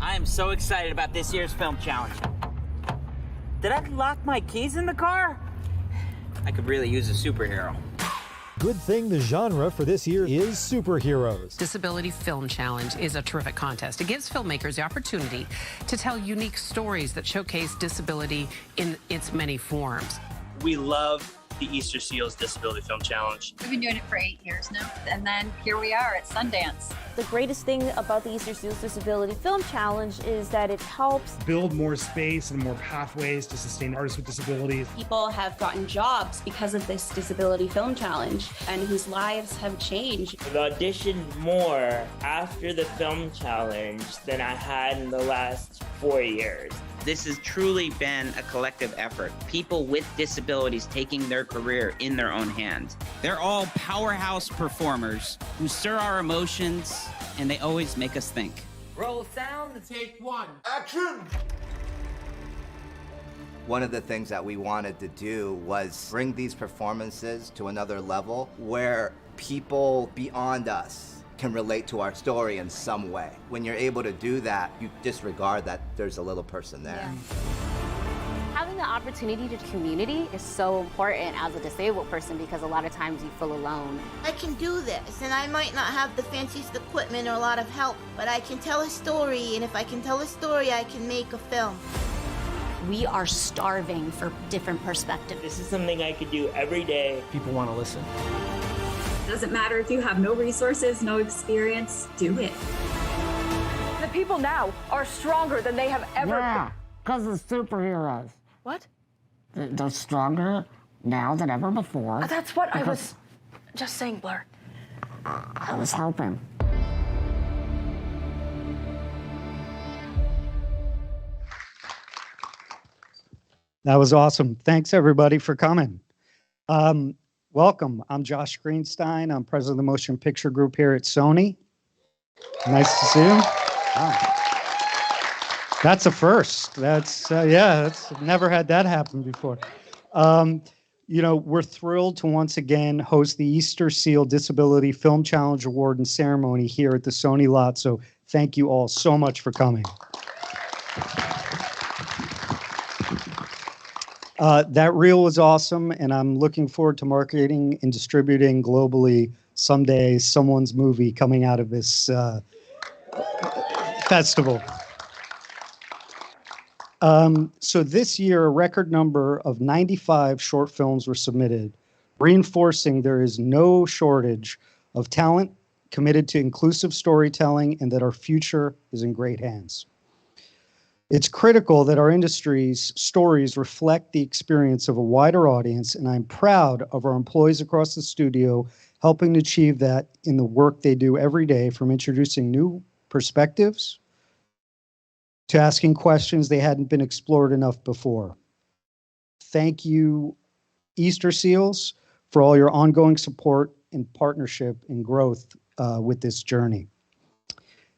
I am so excited about this year's film challenge. Did I lock my keys in the car? I could really use a superhero. Good thing the genre for this year is superheroes. Disability Film Challenge is a terrific contest. It gives filmmakers the opportunity to tell unique stories that showcase disability in its many forms. We love the Easterseals Disability Film Challenge. We've been doing it for 8 years now, and then here we are at Sundance. The greatest thing about the Easterseals Disability Film Challenge is that it helps build more space and more pathways to sustain artists with disabilities. People have gotten jobs because of this Disability Film Challenge and whose lives have changed. I've auditioned more after the film challenge than I had in the last 4 years. This has truly been a collective effort. People with disabilities taking their career in their own hands. They're all powerhouse performers who stir our emotions, and they always make us think. Roll sound to take one. Action! One of the things that we wanted to do was bring these performances to another level where people beyond us can relate to our story in some way. When you're able to do that, you disregard that there's a little person there. Yeah. Having the opportunity to community is so important as a disabled person because a lot of times you feel alone. I can do this, and I might not have the fanciest equipment or a lot of help, but I can tell a story, and if I can tell a story, I can make a film. We are starving for different perspectives. This is something I could do every day. People want to listen. Doesn't matter if you have no resources, no experience, do it. The people now are stronger than they have ever been. Yeah, because of superheroes. What? They're stronger now than ever before. That's what I was just saying, Blur. I was hoping. That was awesome. Thanks, everybody, for coming. Welcome. I'm Josh Greenstein. I'm president of the Motion Picture Group here at Sony. Nice to see you. Wow. That's a first. That's never had that happen before. You know, we're thrilled to once again host the Easterseals Disability Film Challenge Award and Ceremony here at the Sony lot. So thank you all so much for coming. That reel was awesome, and I'm looking forward to marketing and distributing globally someday someone's movie coming out of this festival. So this year, a record number of 95 short films were submitted, reinforcing there is no shortage of talent committed to inclusive storytelling and that our future is in great hands. It's critical that our industry's stories reflect the experience of a wider audience, and I'm proud of our employees across the studio helping to achieve that in the work they do every day, from introducing new perspectives to asking questions they hadn't been explored enough before. Thank you, Easterseals, for all your ongoing support and partnership and growth with this journey.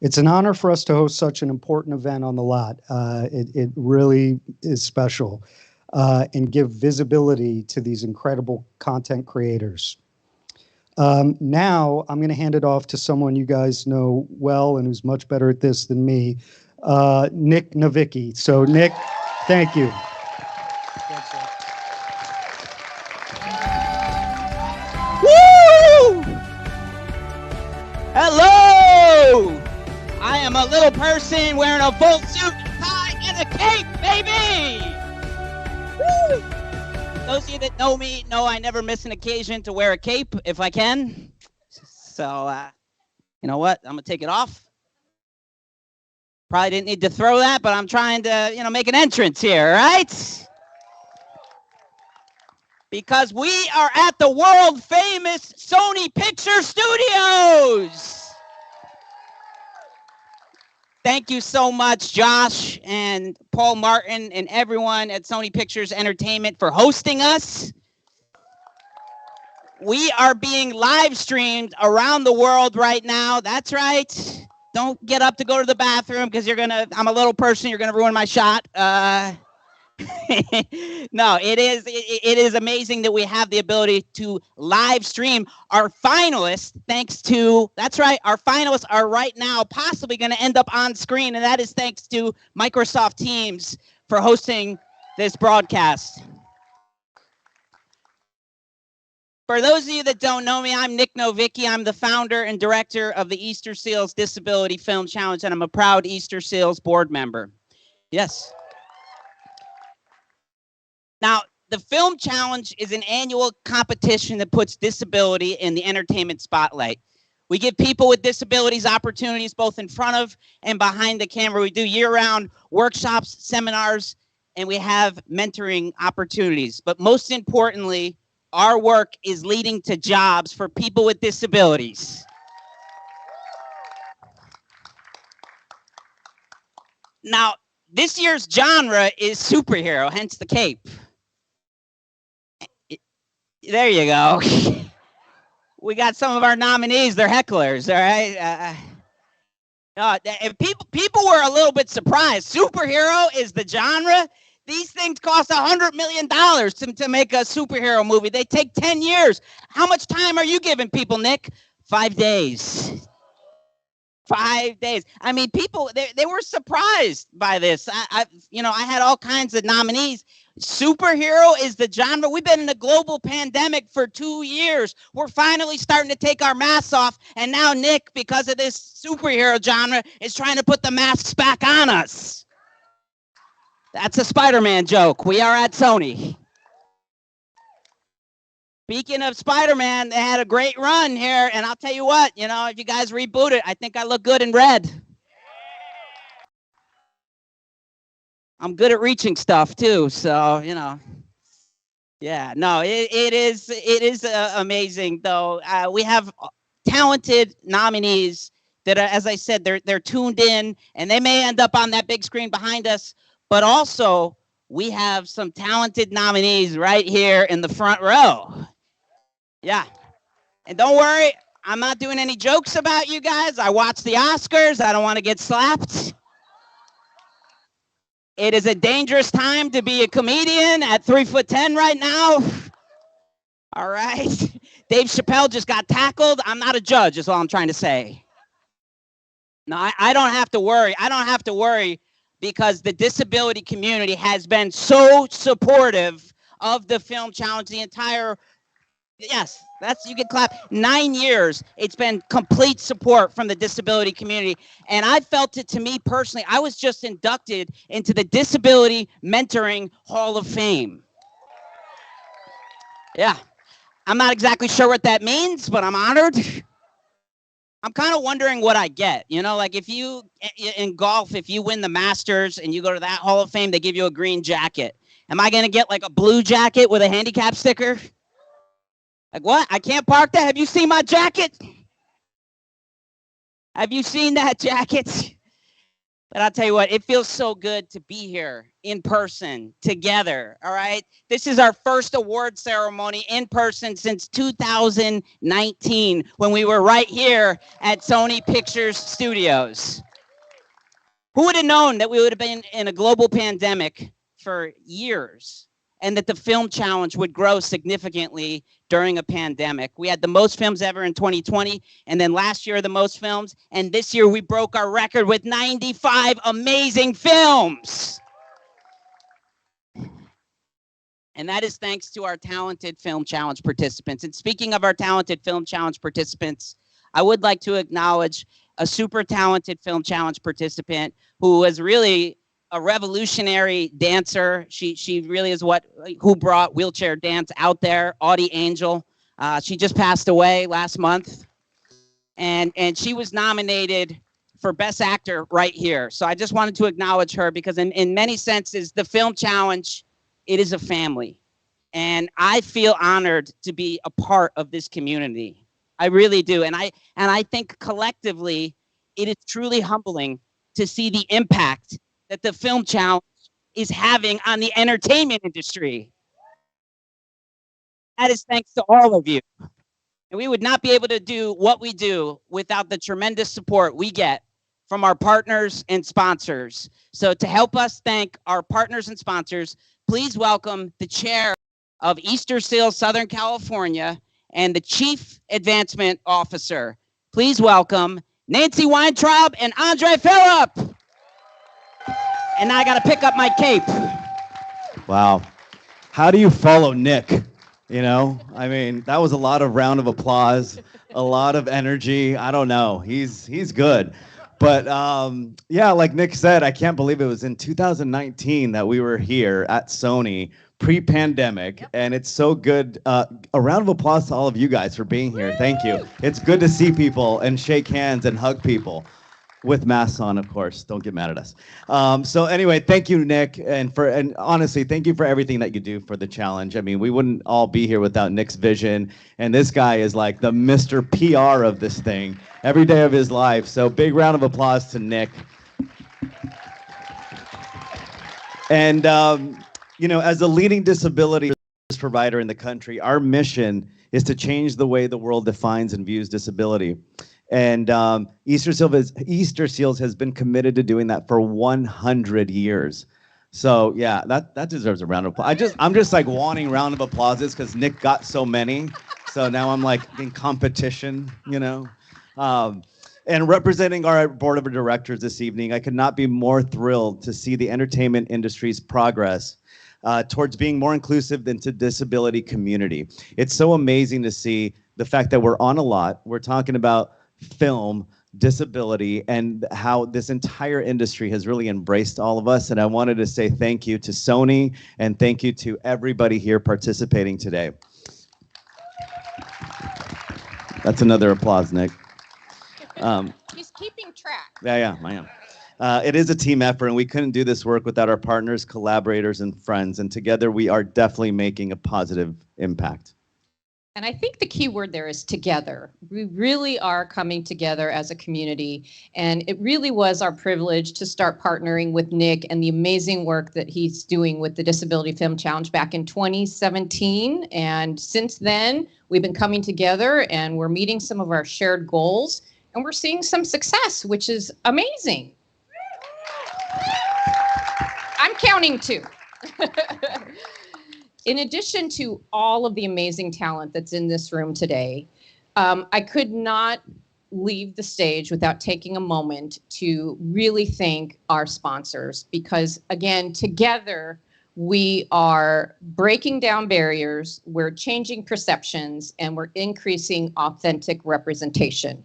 It's an honor for us to host such an important event on the lot. It really is special and give visibility to these incredible content creators. Now I'm going to hand it off to someone you guys know well and who's much better at this than me, Nick Novicki. So Nick, thank you. Woo! Hello! I am a little person wearing a full suit, tie, and a cape, baby! Woo! Those of you that know me know I never miss an occasion to wear a cape if I can. So, you know what? I'm going to take it off. Probably didn't need to throw that, but I'm trying to, make an entrance here, right? Because we are at the world-famous Sony Picture Studios! Thank you so much, Josh and Paul Martin and everyone at Sony Pictures Entertainment for hosting us. We are being live streamed around the world right now. That's right. Don't get up to go to the bathroom because I'm a little person, you're gonna ruin my shot. No, it is amazing that we have the ability to live stream our finalists. Thanks to, that's right, our finalists are right now possibly going to end up on screen, and that is thanks to Microsoft Teams for hosting this broadcast. For those of you that don't know me, I'm Nick Novicki. I'm the founder and director of the Easterseals Disability Film Challenge, and I'm a proud Easterseals board member. Yes. Now, the Film Challenge is an annual competition that puts disability in the entertainment spotlight. We give people with disabilities opportunities both in front of and behind the camera. We do year-round workshops, seminars, and we have mentoring opportunities. But most importantly, our work is leading to jobs for people with disabilities. Now, this year's genre is superhero, hence the cape. There you go. We got some of our nominees. They're hecklers, all right? People were a little bit surprised. Superhero is the genre. These things cost $100 million to make a superhero movie. They take 10 years. How much time are you giving people, Nick? 5 days. 5 days. I mean, people, they were surprised by this. I had all kinds of nominees. Superhero is the genre. We've been in a global pandemic for 2 years. We're finally starting to take our masks off. And now Nick, because of this superhero genre, is trying to put the masks back on us. That's a Spider-Man joke. We are at Sony. Speaking of Spider-Man, they had a great run here. And I'll tell you what, if you guys reboot it, I think I look good in red. I'm good at reaching stuff too, so yeah. No, it is amazing though. We have talented nominees that are, as I said, they're tuned in, and they may end up on that big screen behind us. But also, we have some talented nominees right here in the front row. Yeah, and don't worry, I'm not doing any jokes about you guys. I watch the Oscars. I don't want to get slapped. It is a dangerous time to be a comedian at 3'10" right now. All right. Dave Chappelle just got tackled. I'm not a judge, is all I'm trying to say. No, I don't have to worry. I don't have to worry because the disability community has been so supportive of the Film Challenge the entire, yes, you can clap. 9 years, it's been complete support from the disability community. And I felt it to me personally. I was just inducted into the Disability Mentoring Hall of Fame. Yeah, I'm not exactly sure what that means, but I'm honored. I'm kind of wondering what I get. Like if you, in golf, if you win the Masters and you go to that Hall of Fame, they give you a green jacket. Am I going to get like a blue jacket with a handicap sticker? Like what? I can't park there? Have you seen my jacket? Have you seen that jacket? But I'll tell you what, it feels so good to be here in person together. All right. This is our first award ceremony in person since 2019 when we were right here at Sony Pictures Studios. Who would have known that we would have been in a global pandemic for years and that the Film Challenge would grow significantly during a pandemic? We had the most films ever in 2020, and then last year the most films, and this year we broke our record with 95 amazing films. And that is thanks to our talented Film Challenge participants. And speaking of our talented Film Challenge participants, I would like to acknowledge a super talented Film Challenge participant who was really a revolutionary dancer. She really is who brought wheelchair dance out there. Audie Angel. She just passed away last month, and she was nominated for Best Actor right here. So I just wanted to acknowledge her because in many senses, the Film Challenge, it is a family, and I feel honored to be a part of this community. I really do, and I think collectively, it is truly humbling to see the impact that the Film Challenge is having on the entertainment industry. That is thanks to all of you. And we would not be able to do what we do without the tremendous support we get from our partners and sponsors. So to help us thank our partners and sponsors, please welcome the chair of Easterseals Southern California and the Chief Advancement Officer. Please welcome Nancy Weintraub and Andre Phillip. And I got to pick up my cape. Wow. How do you follow Nick? You know, I mean, that was a lot of round of applause, a lot of energy. I don't know. He's good. But yeah, like Nick said, I can't believe it was in 2019 that we were here at Sony pre-pandemic, and it's so good. A round of applause to all of you guys for being here. Thank you. It's good to see people and shake hands and hug people. With masks on, of course. Don't get mad at us. So anyway, thank you, Nick, and honestly, thank you for everything that you do for the challenge. I mean, we wouldn't all be here without Nick's vision, and this guy is like the Mr. PR of this thing every day of his life. So big round of applause to Nick. And you know, as a leading disability provider in the country, our mission is to change the way the world defines and views disability. And Easterseals has been committed to doing that for 100 years. So yeah, that deserves a round of applause. I'm just like wanting round of applauses because Nick got so many. So now I'm like in competition, you know. And representing our board of directors this evening, I could not be more thrilled to see the entertainment industry's progress towards being more inclusive into disability community. It's so amazing to see the fact that we're on a lot. We're talking about film, disability, and how this entire industry has really embraced all of us. And I wanted to say thank you to Sony and thank you to everybody here participating today. That's another applause, Nick. He's keeping track. Yeah, I am. It is a team effort, and we couldn't do this work without our partners, collaborators, and friends. And together, we are definitely making a positive impact. And I think the key word there is together. We really are coming together as a community. And it really was our privilege to start partnering with Nick and the amazing work that he's doing with the Disability Film Challenge back in 2017. And since then, we've been coming together and we're meeting some of our shared goals. And we're seeing some success, which is amazing. I'm counting too. In addition to all of the amazing talent that's in this room today, I could not leave the stage without taking a moment to really thank our sponsors because, again, together we are breaking down barriers, we're changing perceptions, and we're increasing authentic representation.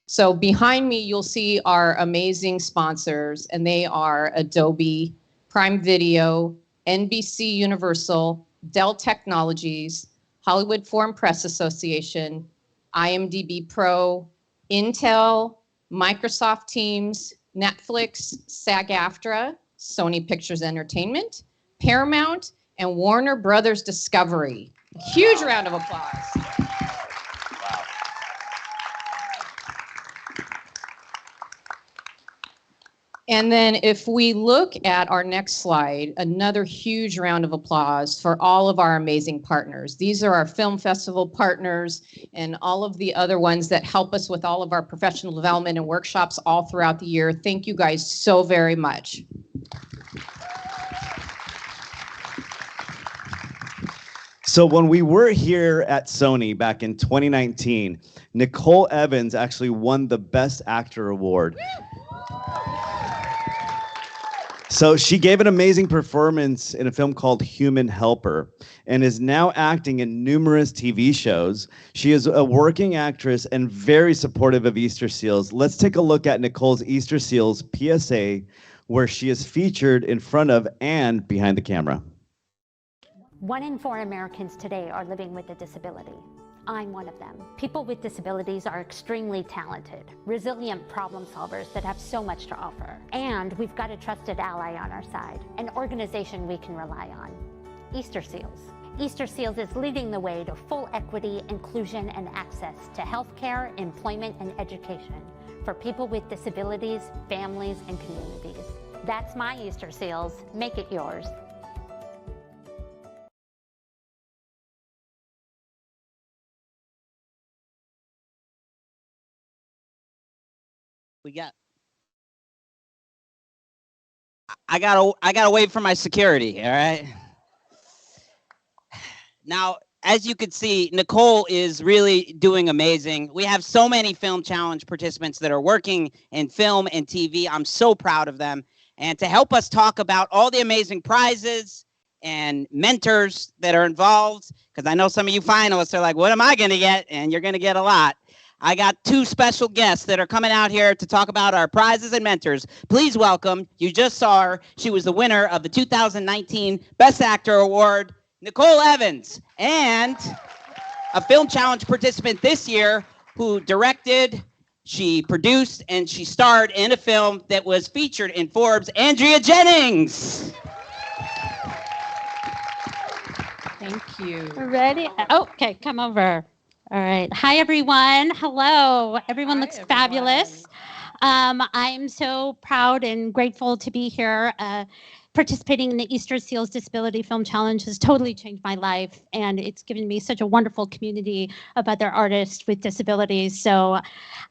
So behind me, you'll see our amazing sponsors, and they are Adobe, Prime Video, NBC Universal, Dell Technologies, Hollywood Foreign Press Association, IMDb Pro, Intel, Microsoft Teams, Netflix, SAG-AFTRA, Sony Pictures Entertainment, Paramount, and Warner Brothers Discovery. Huge round of applause. And then if we look at our next slide, another huge round of applause for all of our amazing partners. These are our film festival partners and all of the other ones that help us with all of our professional development and workshops all throughout the year. Thank you guys so very much. So when we were here at Sony back in 2019, Nicole Evans actually won the Best Actor Award. So she gave an amazing performance in a film called Human Helper and is now acting in numerous TV shows. She is a working actress and very supportive of Easterseals. Let's take a look at Nicole's Easterseals PSA, where she is featured in front of and behind the camera. 1 in 4 Americans today are living with a disability. I'm one of them. People with disabilities are extremely talented, resilient problem solvers that have so much to offer. And we've got a trusted ally on our side, an organization we can rely on, Easterseals. Easterseals is leading the way to full equity, inclusion, and access to healthcare, employment, and education for people with disabilities, families, and communities. That's my Easterseals. Make it yours. We got I gotta wait for my security. All right. Now, as you can see, Nicole is really doing amazing. We have so many Film Challenge participants that are working in film and TV. I'm so proud of them. And to help us talk about all the amazing prizes and mentors that are involved, because I know some of you finalists are like, what am I going to get? And you're going to get a lot. I got two special guests that are coming out here to talk about our prizes and mentors. Please welcome, you just saw her. She was the winner of the 2019 Best Actor Award, Nicole Evans, and a Film Challenge participant this year who directed, she produced, and she starred in a film that was featured in Forbes, Andrea Jennings. Thank you. Ready? Oh, okay, come over. All right. Hi, everyone. Hello. Everyone looks fabulous. I'm so proud and grateful to be here. Participating in the Easterseals Disability Film Challenge has totally changed my life, and it's given me such a wonderful community of other artists with disabilities. So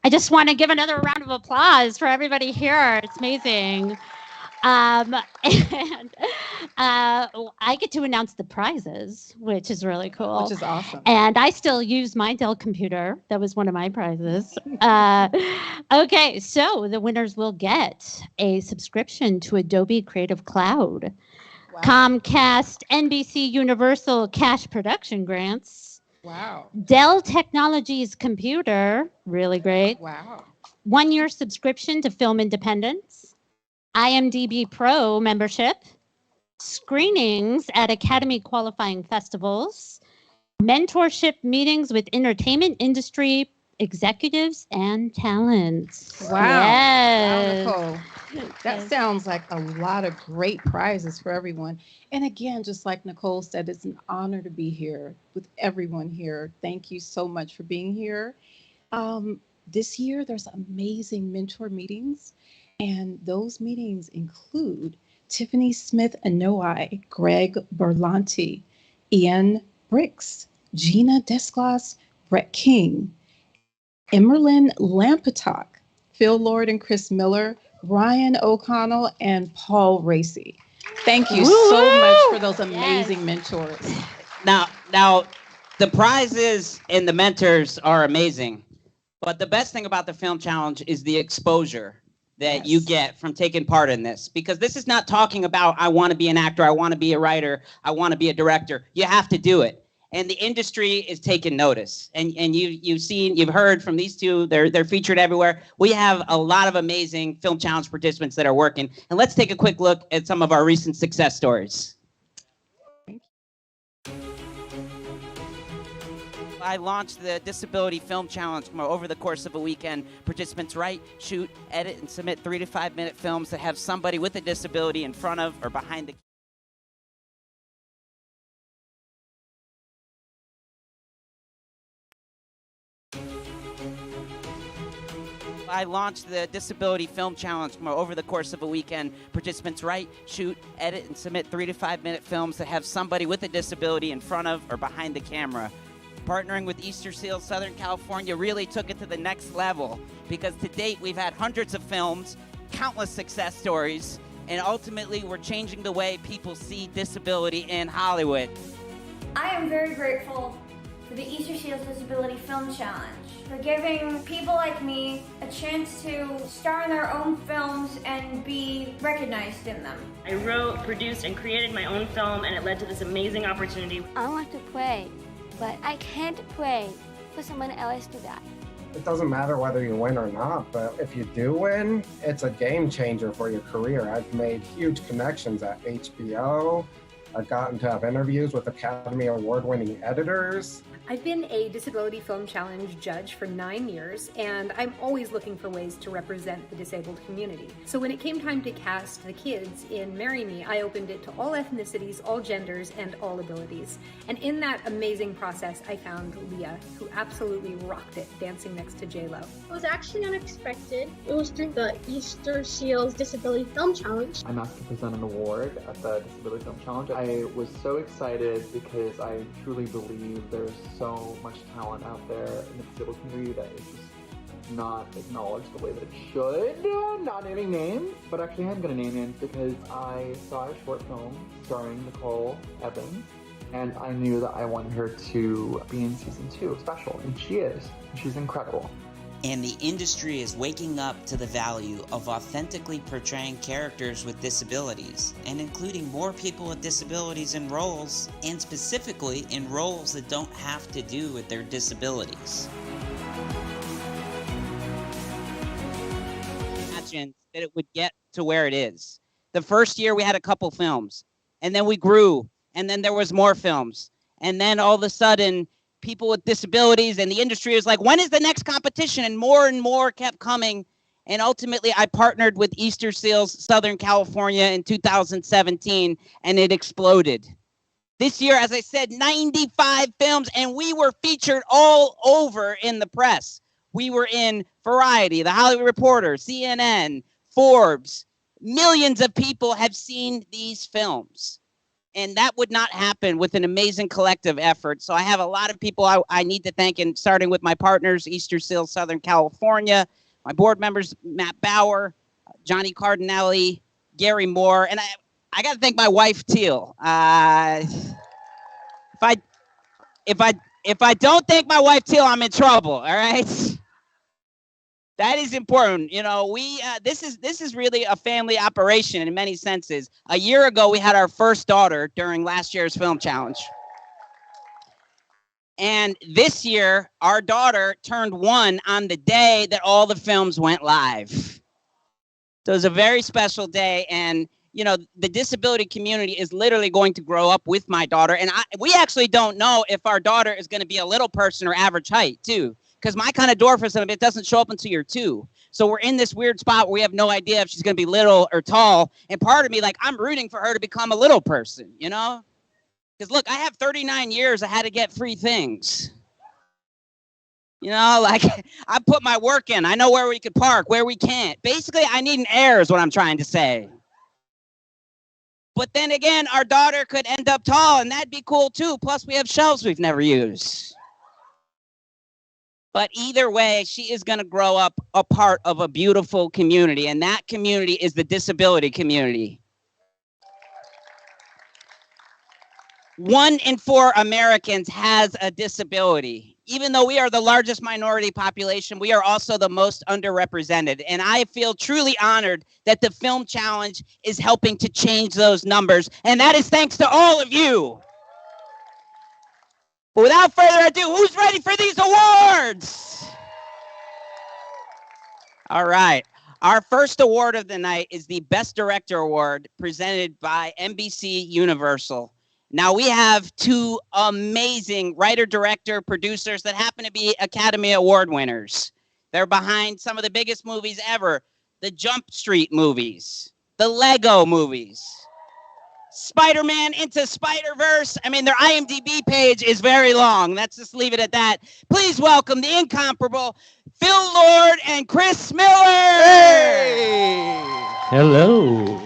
I just want to give another round of applause for everybody here. It's amazing. And I get to announce the prizes, which is really cool. Which is awesome. And I still use my Dell computer. That was one of my prizes. Okay, so the winners will get a subscription to Adobe Creative Cloud, Comcast, NBC Universal Cash Production Grants, Wow. Dell Technologies Computer, really great. Wow. 1-year subscription to Film Independence, IMDb Pro membership, screenings at Academy qualifying festivals, mentorship meetings with entertainment industry executives and talents. Wow. Yes. Wow, Nicole. That sounds like a lot of great prizes for everyone. And again, just like Nicole said, it's an honor to be here with everyone here. Thank you so much for being here. This year, there's amazing mentor meetings. And those meetings include Tiffany Smith-Anoa'i, Greg Berlanti, Ian Bricks, Gina Desclas, Brett King, Emerlyn Lampetok, Phil Lord and Chris Miller, Ryan O'Connell, and Paul Racy. Thank you so much for those amazing mentors. Now, the prizes and the mentors are amazing, but the best thing about the Film Challenge is the exposure that you get from taking part in this, because this is not talking about, I want to be an actor, I want to be a writer, I want to be a director. You have to do it. And the industry is taking notice. And you've heard from these two, they're featured everywhere. We have a lot of amazing Film Challenge participants that are working. And let's take a quick look at some of our recent success stories. I launched the Disability Film Challenge over the course of a weekend. Participants write, shoot, edit, and submit 3 to 5 minute films that have somebody with a disability in front of or behind the I launched the Disability Film Challenge over the course of a weekend. Participants write, shoot, edit, and submit 3 to 5 minute films that have somebody with a disability in front of or behind the camera. Partnering with Easterseals Southern California really took it to the next level, because to date we've had hundreds of films, countless success stories, and ultimately we're changing the way people see disability in Hollywood. I am very grateful for the Easterseals Disability Film Challenge, for giving people like me a chance to star in their own films and be recognized in them. I wrote, produced, and created my own film, and it led to this amazing opportunity. I want to play, but I can't play for someone else to that. It doesn't matter whether you win or not, but if you do win, it's a game changer for your career. I've made huge connections at HBO. I've gotten to have interviews with Academy Award-winning editors. I've been a Disability Film Challenge judge for 9 years, and I'm always looking for ways to represent the disabled community. So when it came time to cast the kids in Marry Me, I opened it to all ethnicities, all genders, and all abilities. And in that amazing process, I found Leah, who absolutely rocked it, dancing next to J-Lo. It was actually unexpected. It was through the Easterseals Disability Film Challenge. I'm asked to present an award at the Disability Film Challenge. I was so excited because I truly believe there's so much talent out there in the disabled community that is just not acknowledged the way that it should. Not naming names, but actually I'm gonna name names because I saw a short film starring Nicole Evans, and I knew that I wanted her to be in season 2 of Special, and she is. She's incredible. And the industry is waking up to the value of authentically portraying characters with disabilities, and including more people with disabilities in roles, and specifically in roles that don't have to do with their disabilities. Imagine that it would get to where it is. The first year we had a couple films, and then we grew, and then there was more films, and then all of a sudden people with disabilities and the industry was like, when is the next competition? And more kept coming. And ultimately I partnered with Easterseals Southern California in 2017, and it exploded. This year, as I said, 95 films, and we were featured all over in the press. We were in Variety, The Hollywood Reporter, CNN, Forbes. Millions of people have seen these films. And that would not happen with an amazing collective effort. So I have a lot of people I need to thank, and starting with my partners, Easterseals Southern California, my board members, Matt Bauer, Johnny Cardinelli, Gary Moore, and I got to thank my wife, Teal. If I don't thank my wife, Teal, I'm in trouble, all right? That is important. You know, this is really a family operation in many senses. A year ago, we had our first daughter during last year's film challenge. And this year, our daughter turned 1 on the day that all the films went live. So it was a very special day. And, you know, the disability community is literally going to grow up with my daughter. And we actually don't know if our daughter is going to be a little person or average height, too. Because my kind of dwarfism, it doesn't show up until you're 2. So we're in this weird spot where we have no idea if she's going to be little or tall. And part of me, like, I'm rooting for her to become a little person, you know? Because, look, I have 39 years. I had to get 3 things. You know, like, I put my work in. I know where we could park, where we can't. Basically, I need an heir is what I'm trying to say. But then again, our daughter could end up tall, and that'd be cool, too. Plus, we have shelves we've never used. But either way, she is going to grow up a part of a beautiful community, and that community is the disability community. 1 in 4 Americans has a disability. Even though we are the largest minority population, we are also the most underrepresented. And I feel truly honored that the Film Challenge is helping to change those numbers. And that is thanks to all of you. But without further ado, who's ready for these awards? All right. Our first award of the night is the Best Director Award presented by NBC Universal. Now, we have 2 amazing writer, director, producers that happen to be Academy Award winners. They're behind some of the biggest movies ever, the Jump Street movies, the Lego movies, Spider-Man Into Spider-Verse. I mean, their IMDb page is very long. Let's just leave it at that. Please welcome the incomparable Phil Lord and Chris Miller. Hey! Hello.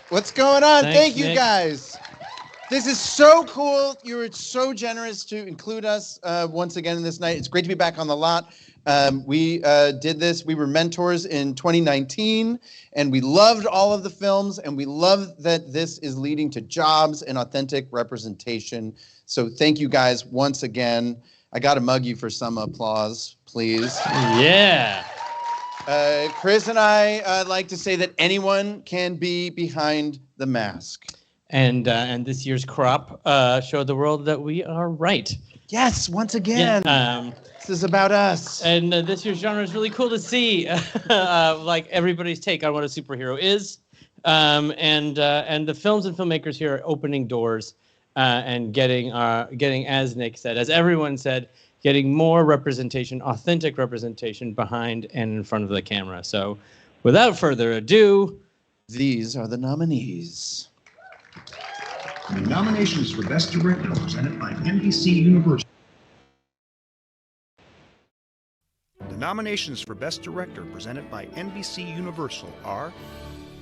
What's going on? Thanks, Thank you, Nick. guys. This is so cool. You were so generous to include us once again in this night. It's great to be back on the lot. We did this. We were mentors in 2019, and we loved all of the films, and we love that this is leading to jobs and authentic representation. So thank you guys once again. I got to mug you for some applause, please. Yeah. Chris and I like to say that anyone can be behind the mask. And this year's crop showed the world that we are right. Yes, once again. Yeah, this is about us. And this year's genre is really cool to see, like everybody's take on what a superhero is. And the films and filmmakers here are opening doors and getting, as Nick said, as everyone said, getting more representation, authentic representation behind and in front of the camera. So without further ado, these are the nominees. The nominations for Best Director presented by NBC Universal. The nominations for Best Director presented by NBC Universal are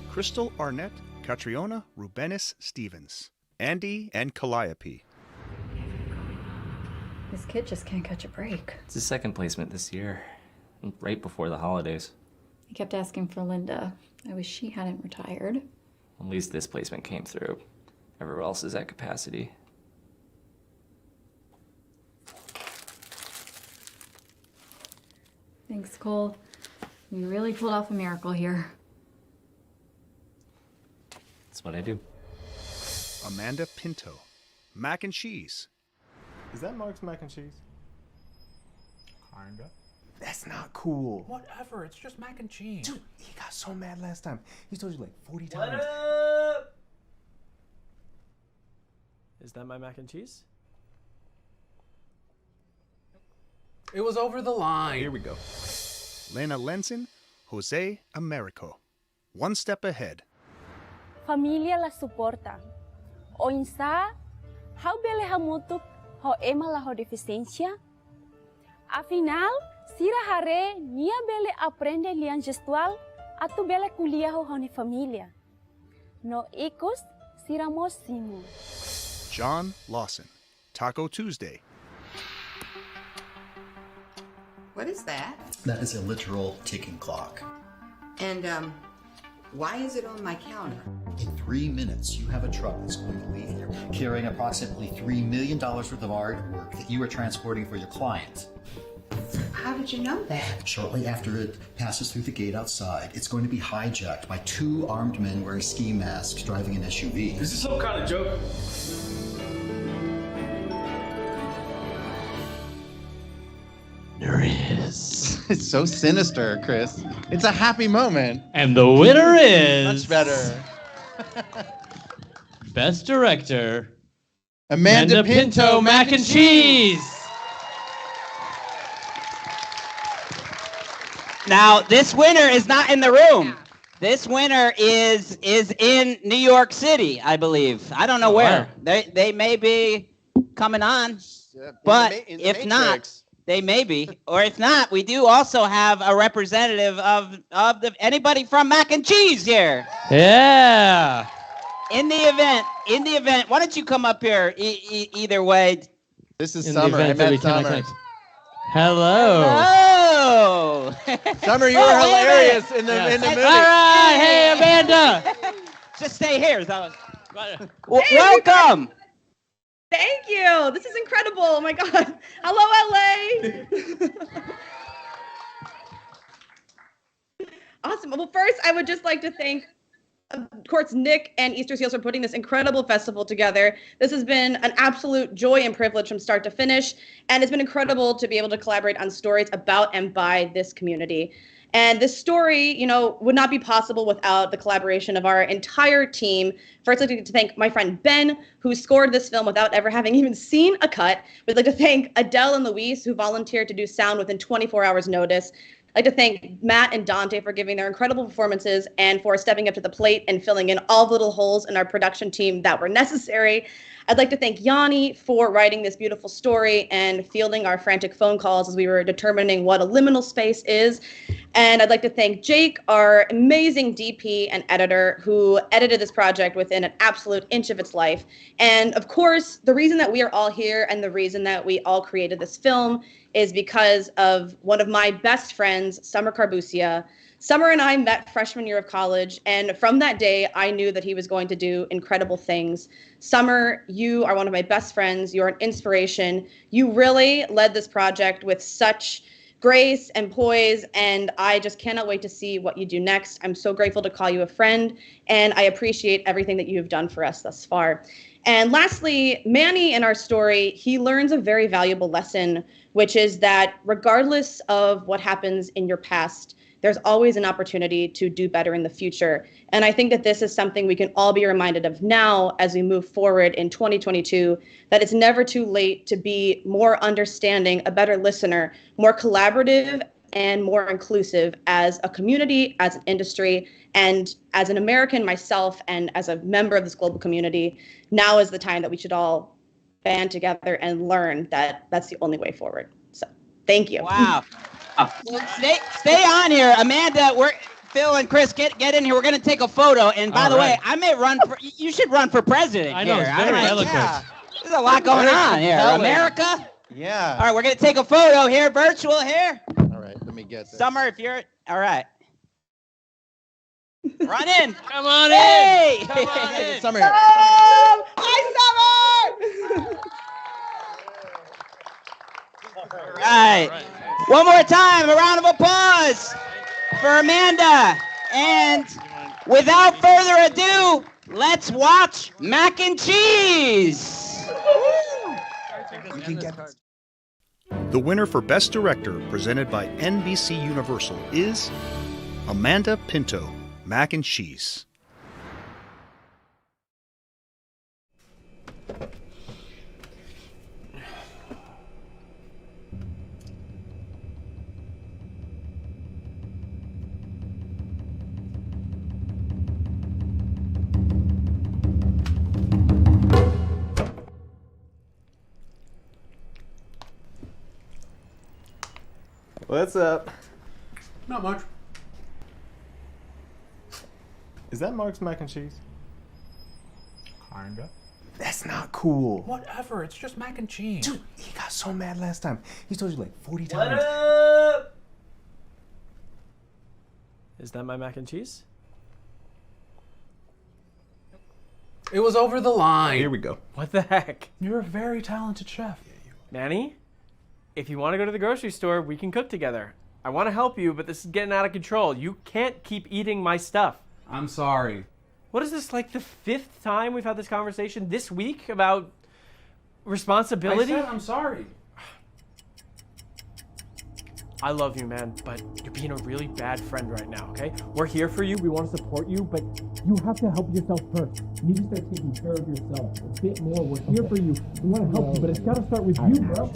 Crystal Arnett, Catriona Rubenis Stevens, Andy and Calliope. This kid just can't catch a break. It's his second placement this year. right before the holidays. I kept asking for Linda. I wish she hadn't retired. At least this placement came through. Everywhere else is at capacity. Thanks, Cole. You really pulled off a miracle here. That's what I do. Amanda Pinto, mac and cheese. Is that Mark's mac and cheese? Kinda. That's not cool. Whatever, it's just mac and cheese. Dude, he got so mad last time. He told you like 40 times. What up? Is that my mac and cheese? It was over the line. Here we go. Lena Lenzen, Jose Americo. One step ahead. Familia la suporta. O insa, how bele hamutuk ho ema la ho deficiencia? Afinal, sira hare nia bele aprende lian gestual atu bele kuliah ho honi familia. No ikos siramos simu. John Lawson, Taco Tuesday. What is that? That is a literal ticking clock. And, why is it on my counter? In 3 minutes, you have a truck that's going to leave here carrying approximately $3 million worth of artwork that you are transporting for your client. How did you know that? Shortly after it passes through the gate outside, it's going to be hijacked by 2 armed men wearing ski masks driving an SUV. This is some kind of joke. There is. It's so sinister, Chris. It's a happy moment. And the winner is... Much better. Best Director, Amanda Pinto, Mac and Cheese. Now, this winner is not in the room. This winner is in New York City, I believe. I don't know where. They may be coming on, but if not, they may be. Or if not, we do also have a representative of anybody from Mac and Cheese here. Yeah. In the event, why don't you come up here either way? This is In Summer. the I event that we met cannot Summer. connect. Hello. Oh. Summer, you were hilarious in the movie. All right, hey Amanda. Just stay here. Welcome. Thank you. This is incredible. Oh my God. Hello, LA. Awesome. Well, first, I would just like to thank, of course, Nick and Easterseals for putting this incredible festival together. This has been an absolute joy and privilege from start to finish, and it's been incredible to be able to collaborate on stories about and by this community. And this story, would not be possible without the collaboration of our entire team. First, I'd like to thank my friend Ben, who scored this film without ever having even seen a cut. We'd like to thank Adele and Luis, who volunteered to do sound within 24 hours notice. I'd like to thank Matt and Dante for giving their incredible performances and for stepping up to the plate and filling in all the little holes in our production team that were necessary. I'd like to thank Yanni for writing this beautiful story and fielding our frantic phone calls as we were determining what a liminal space is. And I'd like to thank Jake, our amazing DP and editor, who edited this project within an absolute inch of its life. And of course, the reason that we are all here and the reason that we all created this film is because of one of my best friends, Summer Carbusia. Summer and I met freshman year of college, and from that day, I knew that he was going to do incredible things. Summer, you are one of my best friends. You're an inspiration. You really led this project with such grace and poise, and I just cannot wait to see what you do next. I'm so grateful to call you a friend, and I appreciate everything that you have done for us thus far. And lastly, Manny in our story, he learns a very valuable lesson, which is that regardless of what happens in your past, there's always an opportunity to do better in the future. And I think that this is something we can all be reminded of now as we move forward in 2022, that it's never too late to be more understanding, a better listener, more collaborative, and more inclusive as a community, as an industry, and as an American myself, and as a member of this global community. Now is the time that we should all band together and learn that that's the only way forward. So thank you. Wow. Stay on here, Amanda. Phil and Chris, get in here. We're gonna take a photo. And by the way, I may run for. You should run for president. I know, here. it's very eloquent. Yeah. There's a lot going on here. America. Yeah. All right, we're gonna take a photo here, virtual here. All right. Let me get this. Summer, if you're all right. Run in. Come on Hey! in. Come on in. Summer here. Hi, Summer! All right. One more time, a round of applause for Amanda. And without further ado, let's watch Mac and Cheese. The winner for Best Director, presented by NBC Universal, is Amanda Pinto, Mac and Cheese. What's up? Not much. Is that Mark's mac and cheese? Kinda. That's not cool. Whatever, it's just mac and cheese. Dude, he got so mad last time. He told you like 40 What times. up? Is that my mac and cheese? It was over the line. Here we go. What the heck? You're a very talented chef. Manny, if you want to go to the grocery store, we can cook together. I want to help you, but this is getting out of control. You can't keep eating my stuff. I'm sorry. What is this, like the 5th time we've had this conversation this week about responsibility? I said I'm sorry. I love you, man, but you're being a really bad friend right now, okay? We're here for you. We want to support you, but you have to help yourself first. You need to start taking care of yourself a bit more. We're here for you. We want to help you, but it's got to start with you, bro.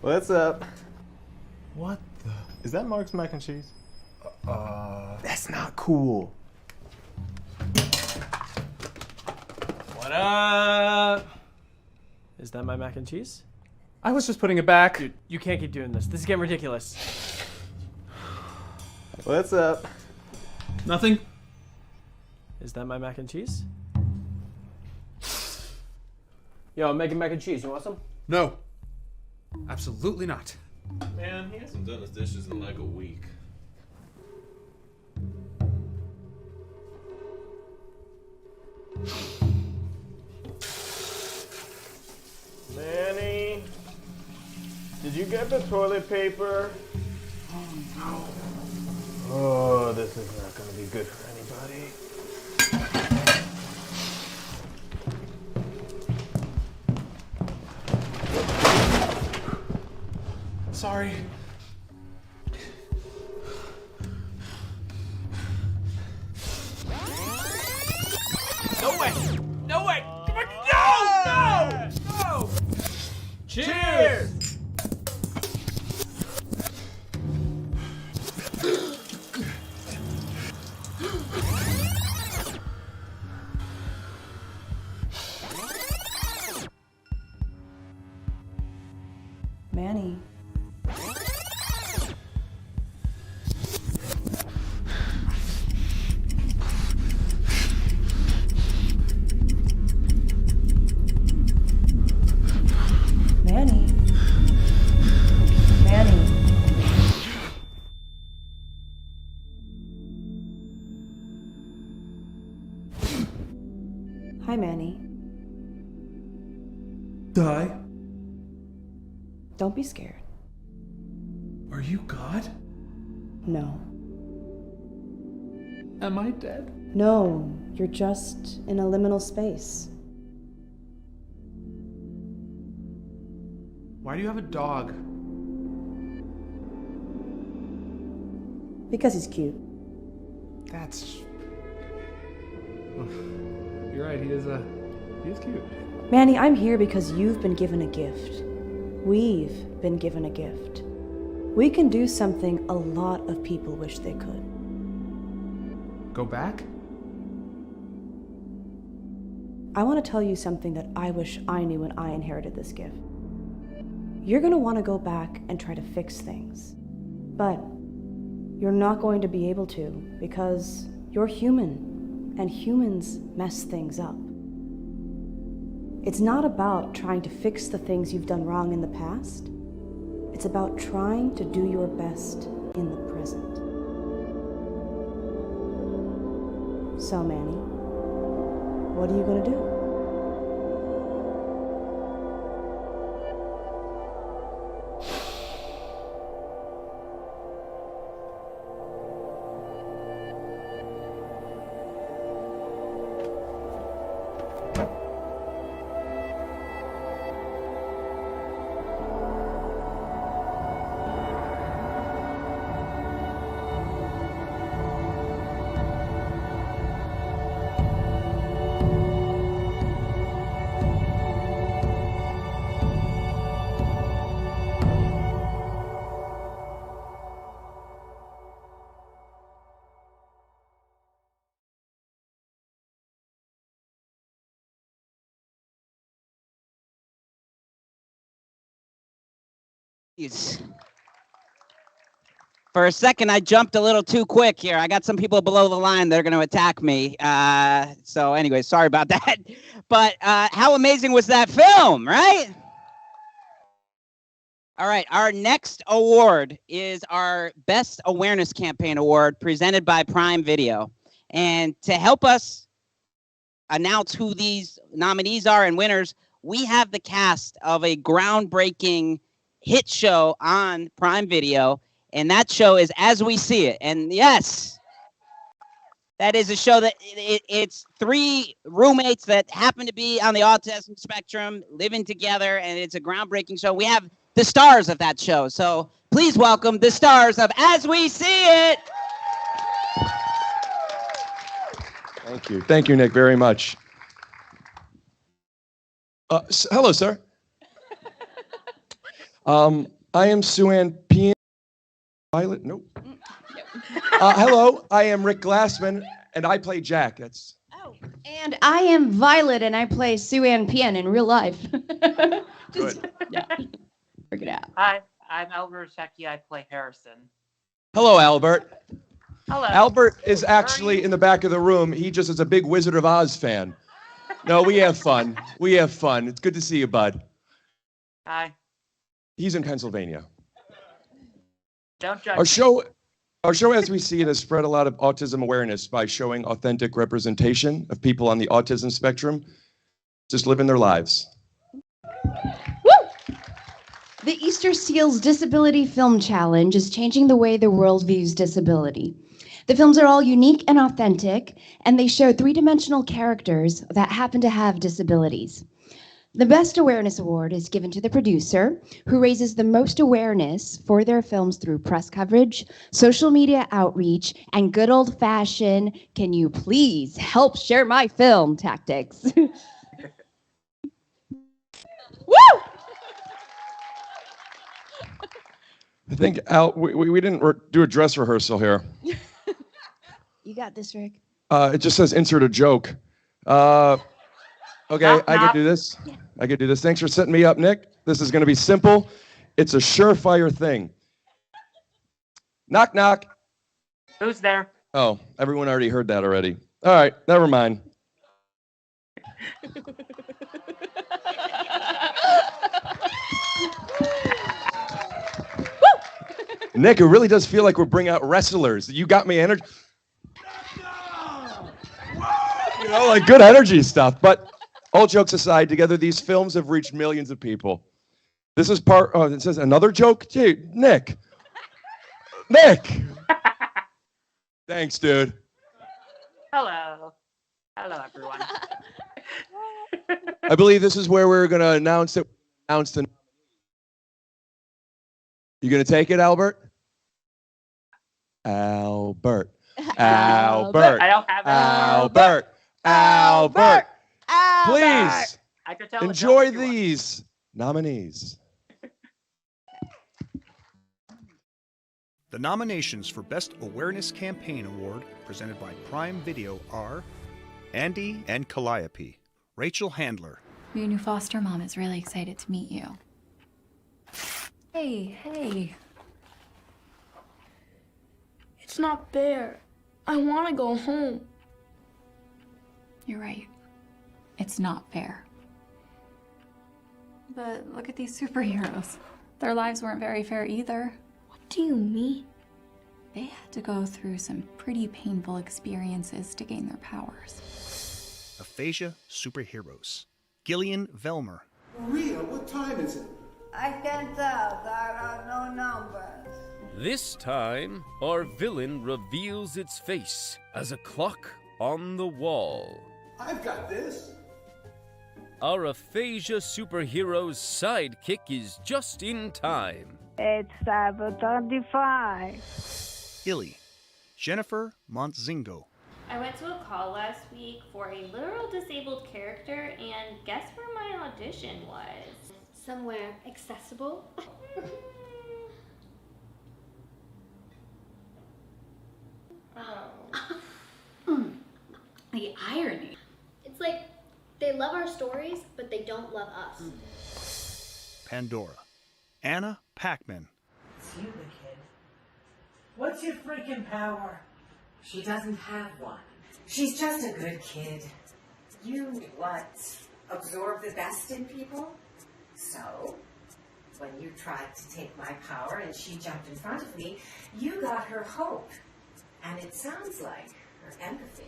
What's up? What the? Is that Mark's mac and cheese? That's not cool. What up? Is that my mac and cheese? I was just putting it back. Dude, you can't keep doing this. This is getting ridiculous. What's up? Nothing. Is that my mac and cheese? Yo, I'm making mac and cheese. You want some? No. Absolutely not. Man, he hasn't done his dishes in like a week. Manny, did you get the toilet paper? Oh, this is not going to be good for anybody. Sorry. No way! No way! No! No! Cheers! Manny. Manny. Manny. Hi, Manny. Die? Don't be scared. Are you God? No. Am I dead? No, you're just in a liminal space. Why do you have a dog? Because he's cute. That's... You're right, he is cute. Manny, I'm here because you've been given a gift. We've been given a gift. We can do something a lot of people wish they could. Go back? I want to tell you something that I wish I knew when I inherited this gift. You're going to want to go back and try to fix things. But you're not going to be able to because you're human, and humans mess things up. It's not about trying to fix the things you've done wrong in the past. It's about trying to do your best in the present. So, Manny, what are you gonna do? For a second, I jumped a little too quick here. I got some people below the line that are going to attack me. So anyway, sorry about that. But how amazing was that film, right? All right, our next award is our Best Awareness Campaign Award presented by Prime Video. And to help us announce who these nominees are and winners, we have the cast of a groundbreaking hit show on Prime Video, and that show is As We See It. And yes, that is a show that it's three roommates that happen to be on the autism spectrum living together, and it's a groundbreaking show. We have the stars of that show. So please welcome the stars of As We See It. Thank you. Thank you, Nick, very much. Hello, sir. I am Sue-Ann P. Violet? Nope. Hello, I am Rick Glassman, and I play Jack. That's. And I am Violet, and I play Sue-Ann Pien in real life. Good. Yeah. Work it out. Hi, I'm Albert Shecki. I play Harrison. Hello, Albert. Hello. Albert is actually in the back of the room. He just is a big Wizard of Oz fan. No, we have fun. We have fun. It's good to see you, bud. Hi. He's in Pennsylvania. Don't judge. Our show, As We See It, has spread a lot of autism awareness by showing authentic representation of people on the autism spectrum just living their lives. The Easterseals Disability Film Challenge is changing the way the world views disability. The films are all unique and authentic, and they show three-dimensional characters that happen to have disabilities. The Best Awareness Award is given to the producer, who raises the most awareness for their films through press coverage, social media outreach, and good old-fashioned, can you please help share my film tactics. Woo! I think, Al, we didn't do a dress rehearsal here. You got this, Rick. It just says insert a joke. Okay, I can do this. Yeah. I can do this. Thanks for setting me up, Nick. This is going to be simple. It's a surefire thing. Knock, knock. Who's there? Oh, everyone already heard that already. All right, never mind. Nick, it really does feel like we're bringing out wrestlers. You got me energy. You know, like good energy stuff. But all jokes aside, together these films have reached millions of people. This is part. Oh, it says another joke. Dude, Nick. Nick. Thanks, dude. Hello. Hello, everyone. I believe this is where we're going to announce the. You going to take it, Albert? Albert. Albert. I don't have it. Albert. Albert. Please I could tell enjoy these nominees. The nominations for Best Awareness Campaign Award, presented by Prime Video, are Andy and Calliope, Rachel Handler. Your new foster mom is really excited to meet you. Hey. It's not fair. I want to go home. You're right. It's not fair. but look at these superheroes. Their lives weren't very fair either. What do you mean? They had to go through some pretty painful experiences to gain their powers. Aphasia Superheroes. Gillian Velmer. Maria, what time is it? I can't tell. There are no numbers. This time, our villain reveals its face as a clock on the wall. I've got this. Our aphasia superhero's sidekick is just in time. It's 7:35. Illy. Jennifer Montzingo. I went to a call last week for a literal disabled character, and guess where my audition was? Somewhere accessible. The irony. It's like they love our stories, but they don't love us. Pandora. Anna Packman. It's you, the kid. What's your freaking power? She doesn't have one. She's just a good kid. You what? Absorb the best in people? So, when you tried to take my power and she jumped in front of me, you got her hope. And it sounds like her empathy.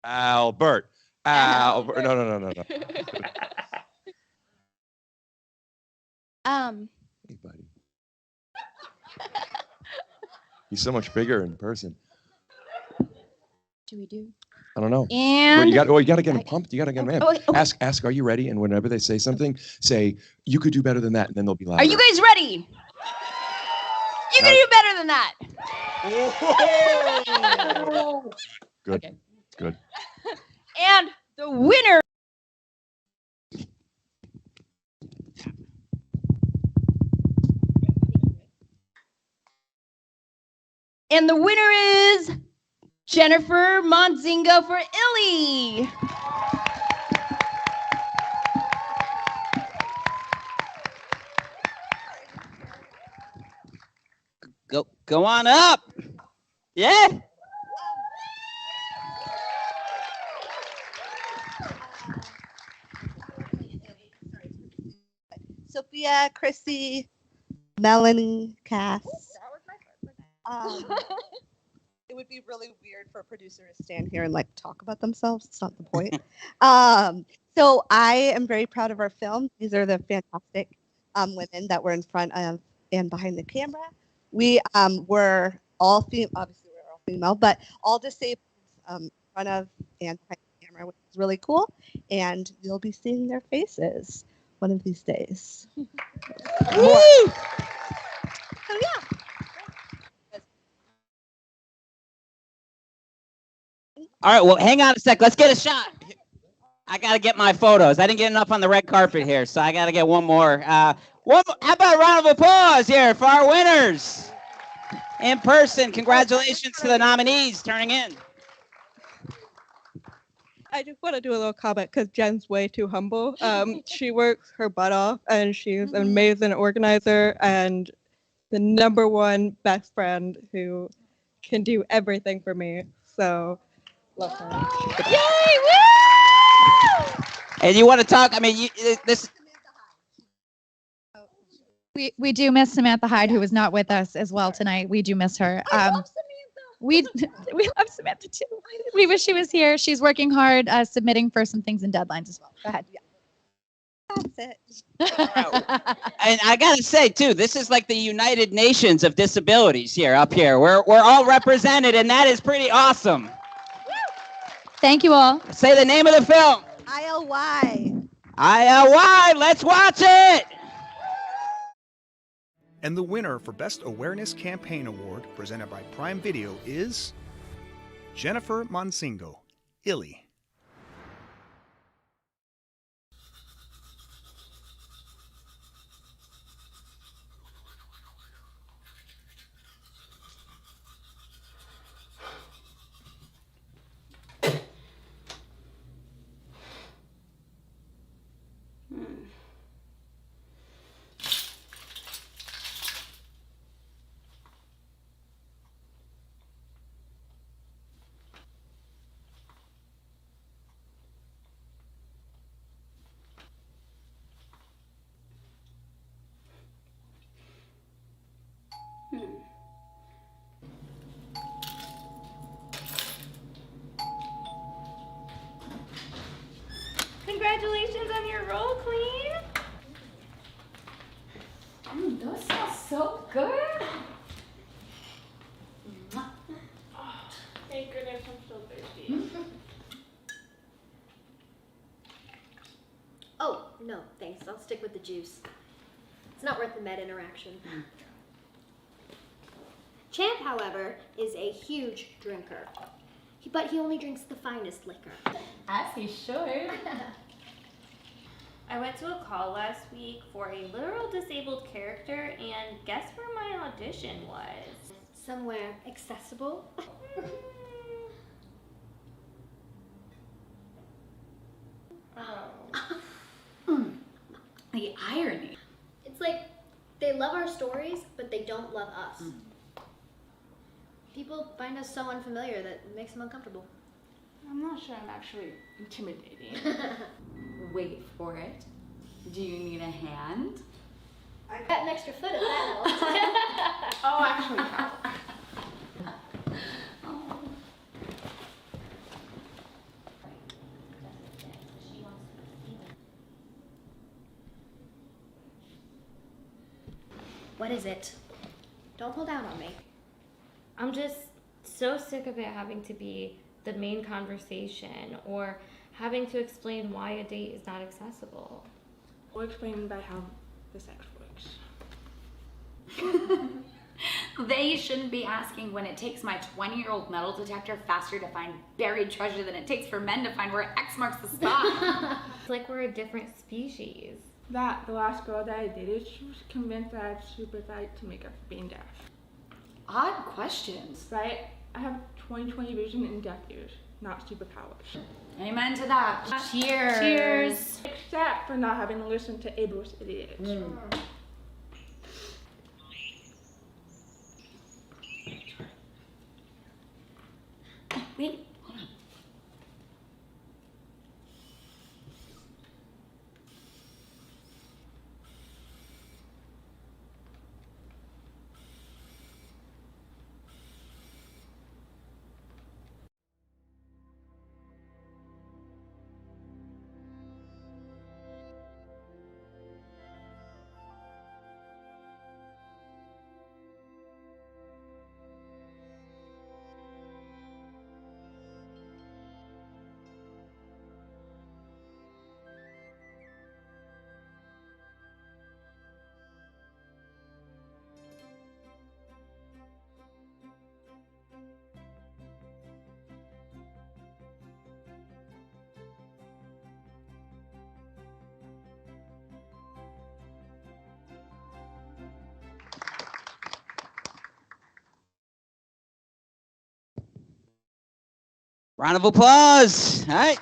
Albert. Albert. No. Hey, buddy. He's so much bigger in person. Do we do? I don't know. And Well, you got to get him pumped. You got to get him in. okay. Ask, are you ready? And whenever they say something, say, you could do better than that. And then they'll be louder. Are you guys ready? You can do better than that. Good. Okay. Good. And the winner. And the winner is Jennifer Montzingo for Illy. Go on up. Yeah. Sophia, Chrissy, Melanie, Cass. It would be really weird for a producer to stand here and like talk about themselves. It's not the point. So I am very proud of our film. These are the fantastic women that were in front of and behind the camera. We were all female, obviously we were all female, but all disabled in front of and behind the camera, which is really cool. And you'll be seeing their faces one of these days. Woo! Oh yeah. All right, well, hang on a sec. Let's get a shot. I got to get my photos. I didn't get enough on the red carpet here, so I got to get one more. How about a round of applause here for our winners? In person, congratulations to the nominees turning in. I just want to do a little comment because Jen's way too humble. She works her butt off, and she's an amazing organizer and the #1 best friend who can do everything for me. So, love her. Yay! Woo! And you want to talk? I mean, this. We do miss Samantha Hyde, who was not with us as well tonight. We do miss her. We love Samantha too. We wish she was here. She's working hard, submitting for some things and deadlines as well. Go ahead. That's it. And I gotta say too, this is like the United Nations of disabilities here up here. We're all represented, and that is pretty awesome. Thank you all. Say the name of the film. ILY. ILY. Let's watch it. And the winner for Best Awareness Campaign Award, presented by Prime Video, is Jennifer Montzingo, Illy. Congratulations on your role, Queen. Those smell so good. Thank goodness I'm still thirsty. Oh, no, thanks. I'll stick with the juice. It's not worth the med interaction. Champ, however, is a huge drinker. But he only drinks the finest liquor. As he should. I went to a call last week for a literal disabled character, and guess where my audition was? Somewhere accessible. The irony. It's like they love our stories, but they don't love us. People find us so unfamiliar that it makes them uncomfortable. I'm not sure I'm actually intimidating. Wait for it. Do you need a hand? I got an extra foot if that helps. Oh, actually, how? What is it? Don't pull down on me. I'm just so sick of it having to be the main conversation or having to explain why a date is not accessible. We'll explain by how the sex works. They shouldn't be asking when it takes my 20-year-old metal detector faster to find buried treasure than it takes for men to find where X marks the spot. It's like we're a different species. The last girl that I dated, she was convinced that I had super sight to make up for being deaf. Odd questions. Right? I have 20/20 vision and deaf ears, not superpowers. Amen to that. Cheers. Cheers. Except for not having to listen to ableist idiots. Wait. Round of applause. All right.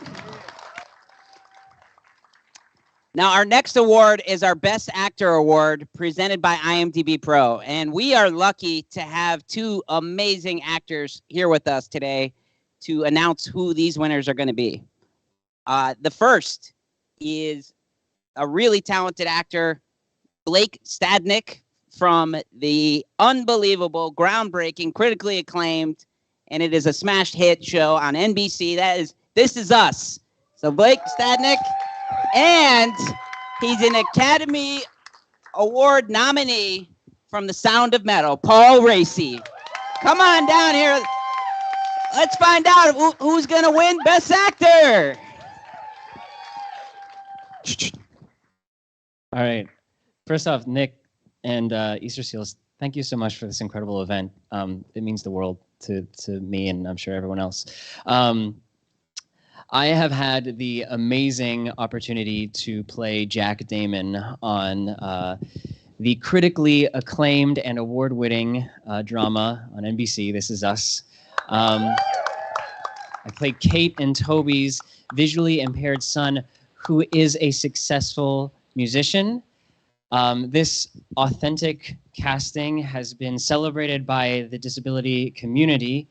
Now, our next award is our Best Actor Award presented by IMDb Pro. And we are lucky to have two amazing actors here with us today to announce who these winners are going to be. The first is a really talented actor, Blake Stadnick, from the unbelievable, groundbreaking, critically acclaimed, and it is a smash hit show on NBC. That is This Is Us. So Blake Stadnick, and he's an Academy Award nominee from The Sound of Metal, Paul Raci. Come on down here. Let's find out who's going to win Best Actor. All right. First off, Nick and Easterseals, thank you so much for this incredible event. It means the world to me and I'm sure everyone else. I have had the amazing opportunity to play Jack Damon on the critically acclaimed and award-winning drama on NBC, This Is Us. I played Kate and Toby's visually impaired son, who is a successful musician. This authentic casting has been celebrated by the disability community,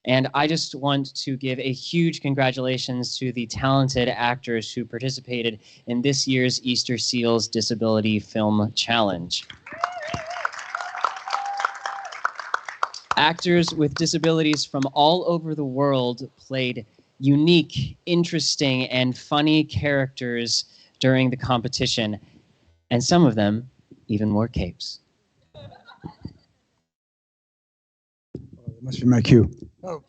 and I just want to give a huge congratulations to the talented actors who participated in this year's Easterseals Disability Film Challenge. Actors with disabilities from all over the world played unique, interesting, and funny characters during the competition, and some of them even wore capes. Must be my cue. Oh.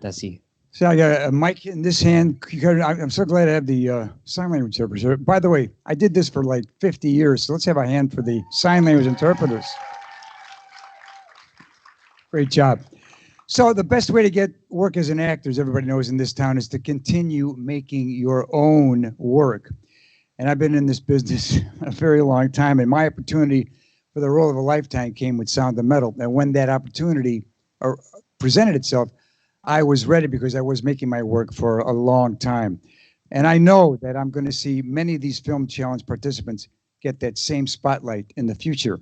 That's he. So I got a mic in this hand. I'm so glad I have the sign language interpreter. By the way, I did this for like 50 years, so let's have a hand for the sign language interpreters. Great job. So the best way to get work as an actor, as everybody knows in this town, is to continue making your own work. And I've been in this business a very long time, and my opportunity for the role of a lifetime came with Sound of Metal. And when that opportunity presented itself, I was ready because I was making my work for a long time. And I know that I'm going to see many of these Film Challenge participants get that same spotlight in the future.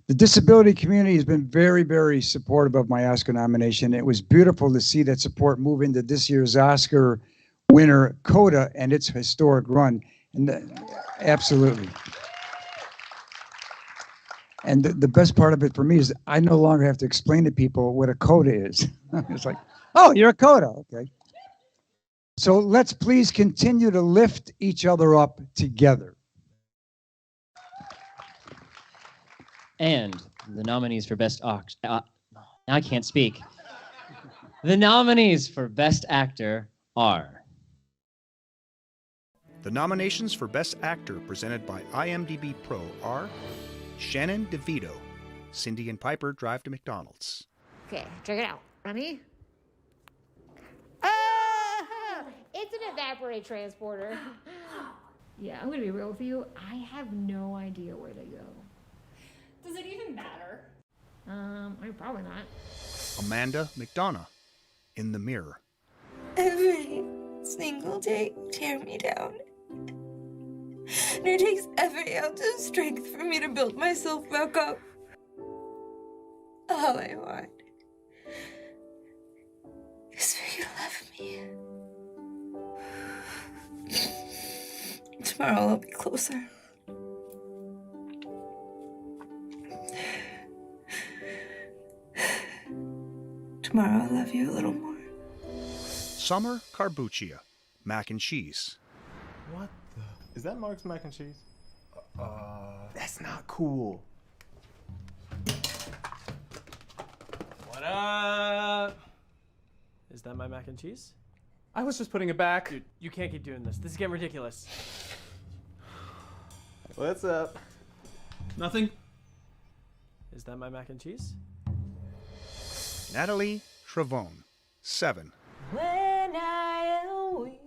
The disability community has been very, very supportive of my Oscar nomination. It was beautiful to see that support move into this year's Oscar winner, Coda, and its historic run. And absolutely. And the best part of it for me is I no longer have to explain to people what a coda is. It's like, oh, you're a coda, okay. So let's please continue to lift each other up together. And the nominees for Best Actor, now I can't speak. The nominees for Best Actor are... The nominations for Best Actor presented by IMDb Pro are Shannon DeVito, Cindy and Piper Drive to McDonald's. Okay, check it out. Ready? It's an evaporate transporter. Yeah, I'm gonna be real with you. I have no idea where they go. Does it even matter? Probably not. Amanda McDonough, In the Mirror. Every single day tear me down. And it takes every ounce of strength for me to build myself back up. All I want is for you to love me. Tomorrow I'll be closer. Tomorrow I'll love you a little more. Summer Carbuccia, Mac and Cheese. What the? Is that Mark's mac and cheese? That's not cool. What up? Is that my mac and cheese? I was just putting it back. Dude, you can't keep doing this. This is getting ridiculous. What's up? Nothing. Is that my mac and cheese? Natalie Trevone, 7. When I am weak,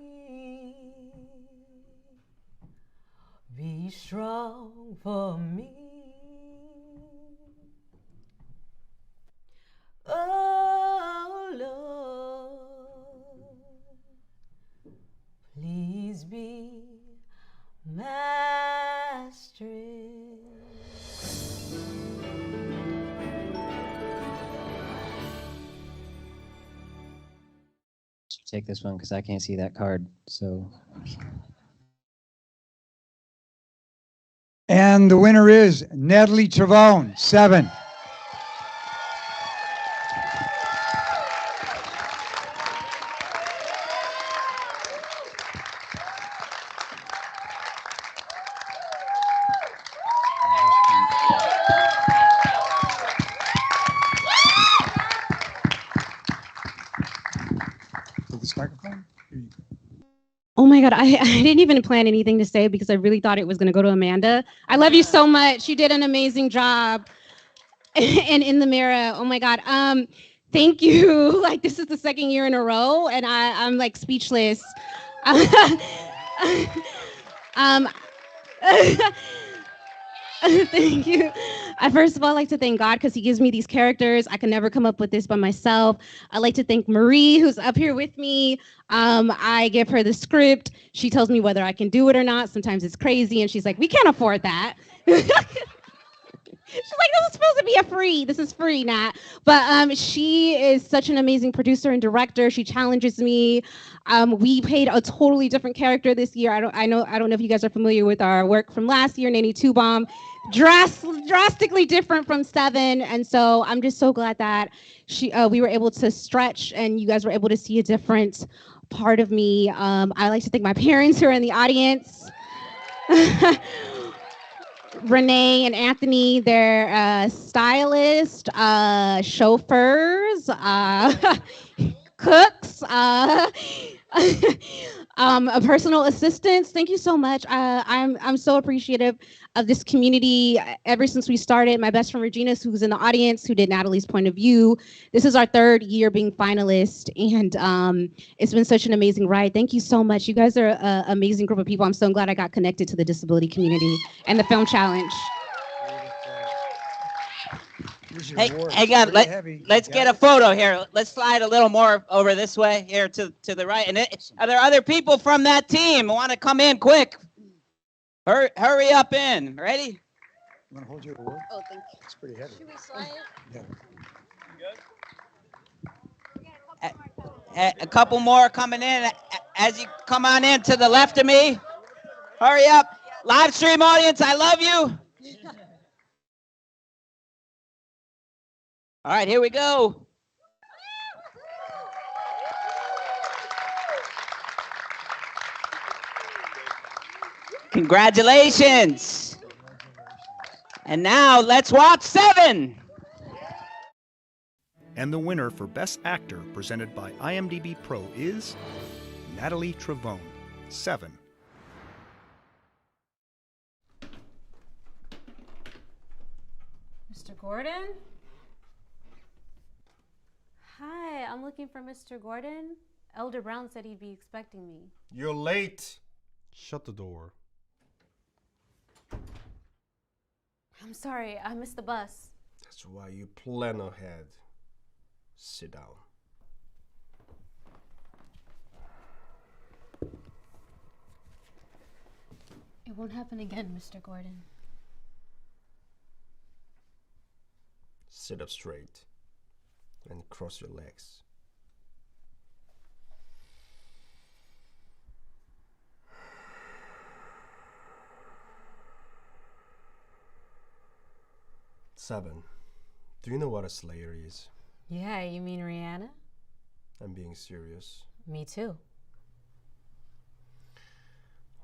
be strong for me. Oh Lord, please be my strength. Take this one because I can't see that card. So, and the winner is Natalie Trevone, 7. Oh my God, I didn't even plan anything to say because I really thought it was going to go to Amanda. I love you so much. You did an amazing job. And In the Mirror, oh my God. Thank you. Like, this is the second year in a row, and I'm like speechless. Thank you. I first of all like to thank God because he gives me these characters. I can never come up with this by myself. I'd like to thank Marie, who's up here with me. I give her the script. She tells me whether I can do it or not. Sometimes it's crazy, and she's like, we can't afford that. She's like, this is supposed to be a free. This is free, Nat. But she is such an amazing producer and director. She challenges me. We played a totally different character this year. I don't know if you guys are familiar with our work from last year, Nanny Two Bomb. Drastically different from Seven. And so I'm just so glad that we were able to stretch and you guys were able to see a different part of me. I like to thank my parents who are in the audience. Renee and Anthony, they're stylists, chauffeurs, cooks, personal assistants. Thank you so much. I'm so appreciative of this community. Ever since we started, my best friend Regina, who's in the audience, who did Natalie's point of view. This is our 3rd year being finalist, and it's been such an amazing ride. Thank you so much. You guys are an amazing group of people. I'm so glad I got connected to the disability community and the film challenge. Hey, hang on. Let's get a photo here. Let's slide a little more over this way here to the right. And are there other people from that team who want to come in quick? Hurry up in. Ready? You want to hold your award? Oh, thank you. It's pretty heavy. Should we slide it? Yeah. A couple more coming in. As you come on in to the left of me. Hurry up. Live stream audience, I love you. All right, here we go. Congratulations. And now let's watch Seven. And the winner for Best Actor, presented by IMDb Pro, is Natalie Trevone, Seven. Mr. Gordon? Hi, I'm looking for Mr. Gordon. Elder Brown said he'd be expecting me. You're late. Shut the door. I'm sorry, I missed the bus. That's why you plan ahead. Sit down. It won't happen again, Mr. Gordon. Sit up straight and cross your legs. Seven. Do you know what a slayer is? Yeah, you mean Rihanna? I'm being serious. Me too.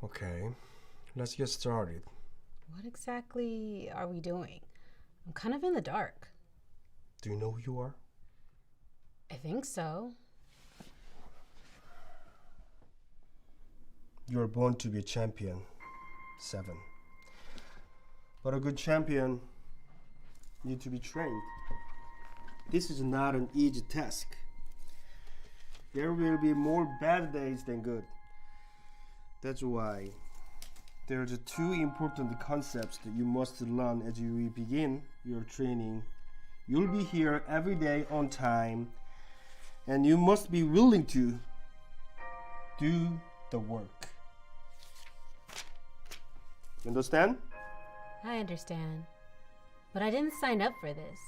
Okay, let's get started. What exactly are we doing? I'm kind of in the dark. Do you know who you are? I think so. You are born to be a champion. Seven. But a good champion needs to be trained. This is not an easy task. There will be more bad days than good. That's why there's two important concepts that you must learn as you begin your training. You'll be here every day on time, and you must be willing to do the work. You understand? I understand. But I didn't sign up for this.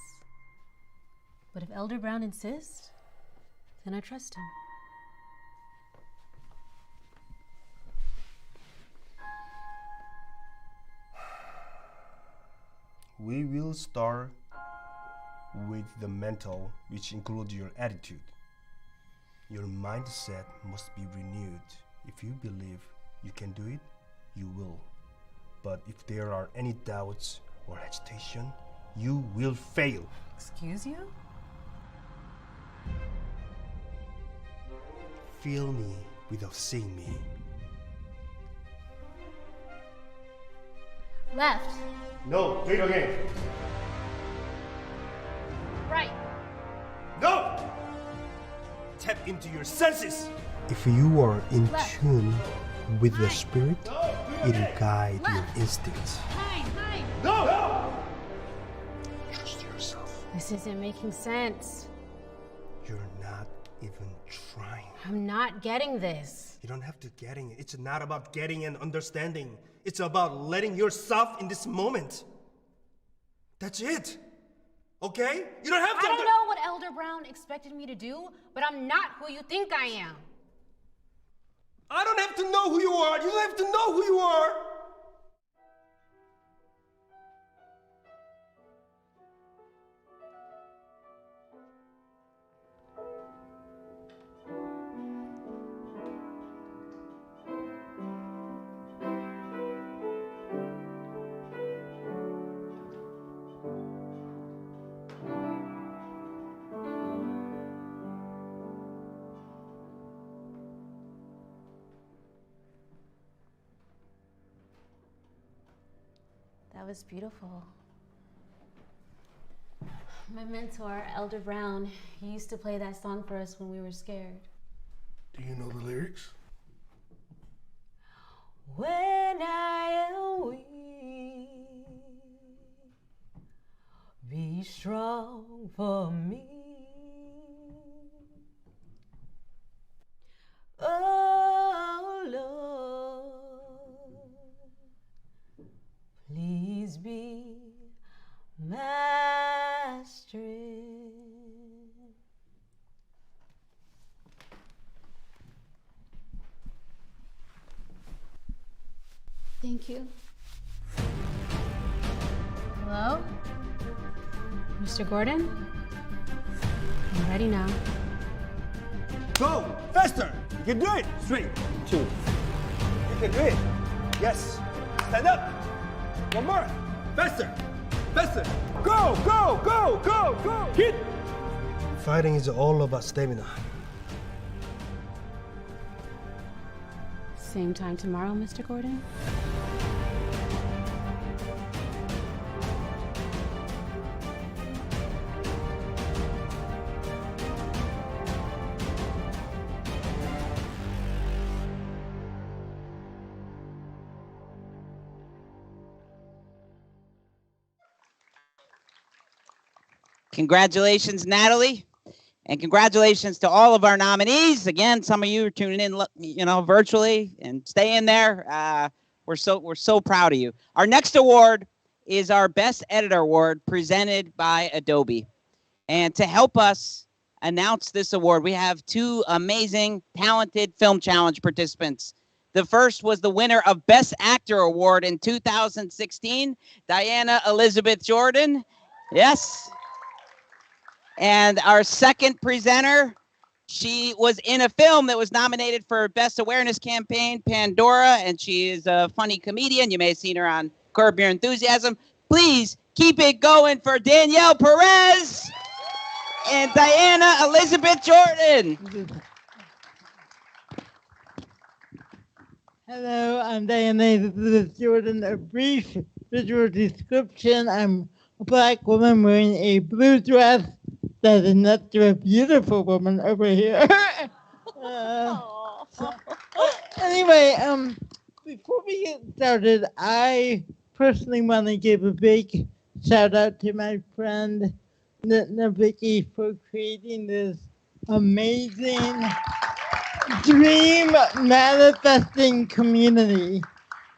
But if Elder Brown insists, then I trust him. We will start with the mental, which includes your attitude. Your mindset must be renewed. If you believe you can do it, you will. But if there are any doubts or hesitation, you will fail. Excuse you? Feel me without seeing me. Left. No, do it again. Right. No! Tap into your senses. If you are in tune with the spirit, it will guide your instincts. No! Trust yourself. This isn't making sense. You're not even trying. I'm not getting this. You don't have to getting it. It's not about getting and understanding. It's about letting yourself in this moment. That's it. Okay? You don't have to. I don't know what Elder Brown expected me to do, but I'm not who you think I am. I don't have to know who you are. You don't have to know who you are. That was beautiful. My mentor, Elder Brown, he used to play that song for us when we were scared. Do you know the lyrics? When I am weak, be strong for me. Oh Lord, please be my strength. Thank you. Hello? Mr. Gordon? I'm ready now. Go! Faster! You can do it! 3, 2. You can do it! Yes! Stand up! One more! Faster! Faster! Go! Go! Go! Go! Go! Hit! Fighting is all about stamina. Same time tomorrow, Mr. Gordon? Congratulations, Natalie. And congratulations to all of our nominees. Again, some of you are tuning in, virtually and staying there. We're so proud of you. Our next award is our Best Editor Award presented by Adobe. And to help us announce this award, we have two amazing, talented Film Challenge participants. The first was the winner of Best Actor Award in 2016, Diana Elizabeth Jordan. Yes. And our second presenter, she was in a film that was nominated for Best Awareness Campaign, Pandora, and she is a funny comedian. You may have seen her on Curb Your Enthusiasm. Please keep it going for Danielle Perez and Diana Elizabeth Jordan. Hello, I'm Diana Elizabeth Jordan. A brief visual description. I'm a Black woman wearing a blue dress that is next to a beautiful woman over here. Anyway, before we get started, I personally want to give a big shout out to my friend Nitna Vicky for creating this amazing dream manifesting community.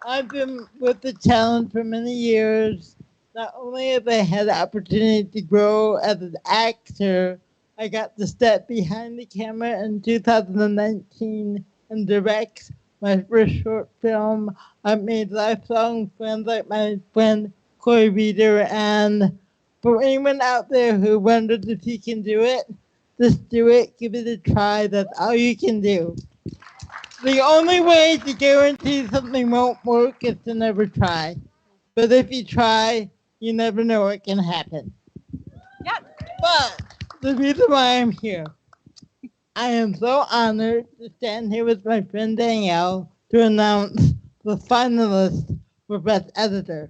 I've been with the challenge for many years. Not only have I had the opportunity to grow as an actor, I got to step behind the camera in 2019 and direct my first short film. I've made lifelong friends like my friend Corey Reeder, and for anyone out there who wonders if you can do it, just do it, give it a try, that's all you can do. The only way to guarantee something won't work is to never try. But if you try, you never know what can happen. But the reason why I'm here, I am so honored to stand here with my friend Danielle to announce the finalists for Best Editor.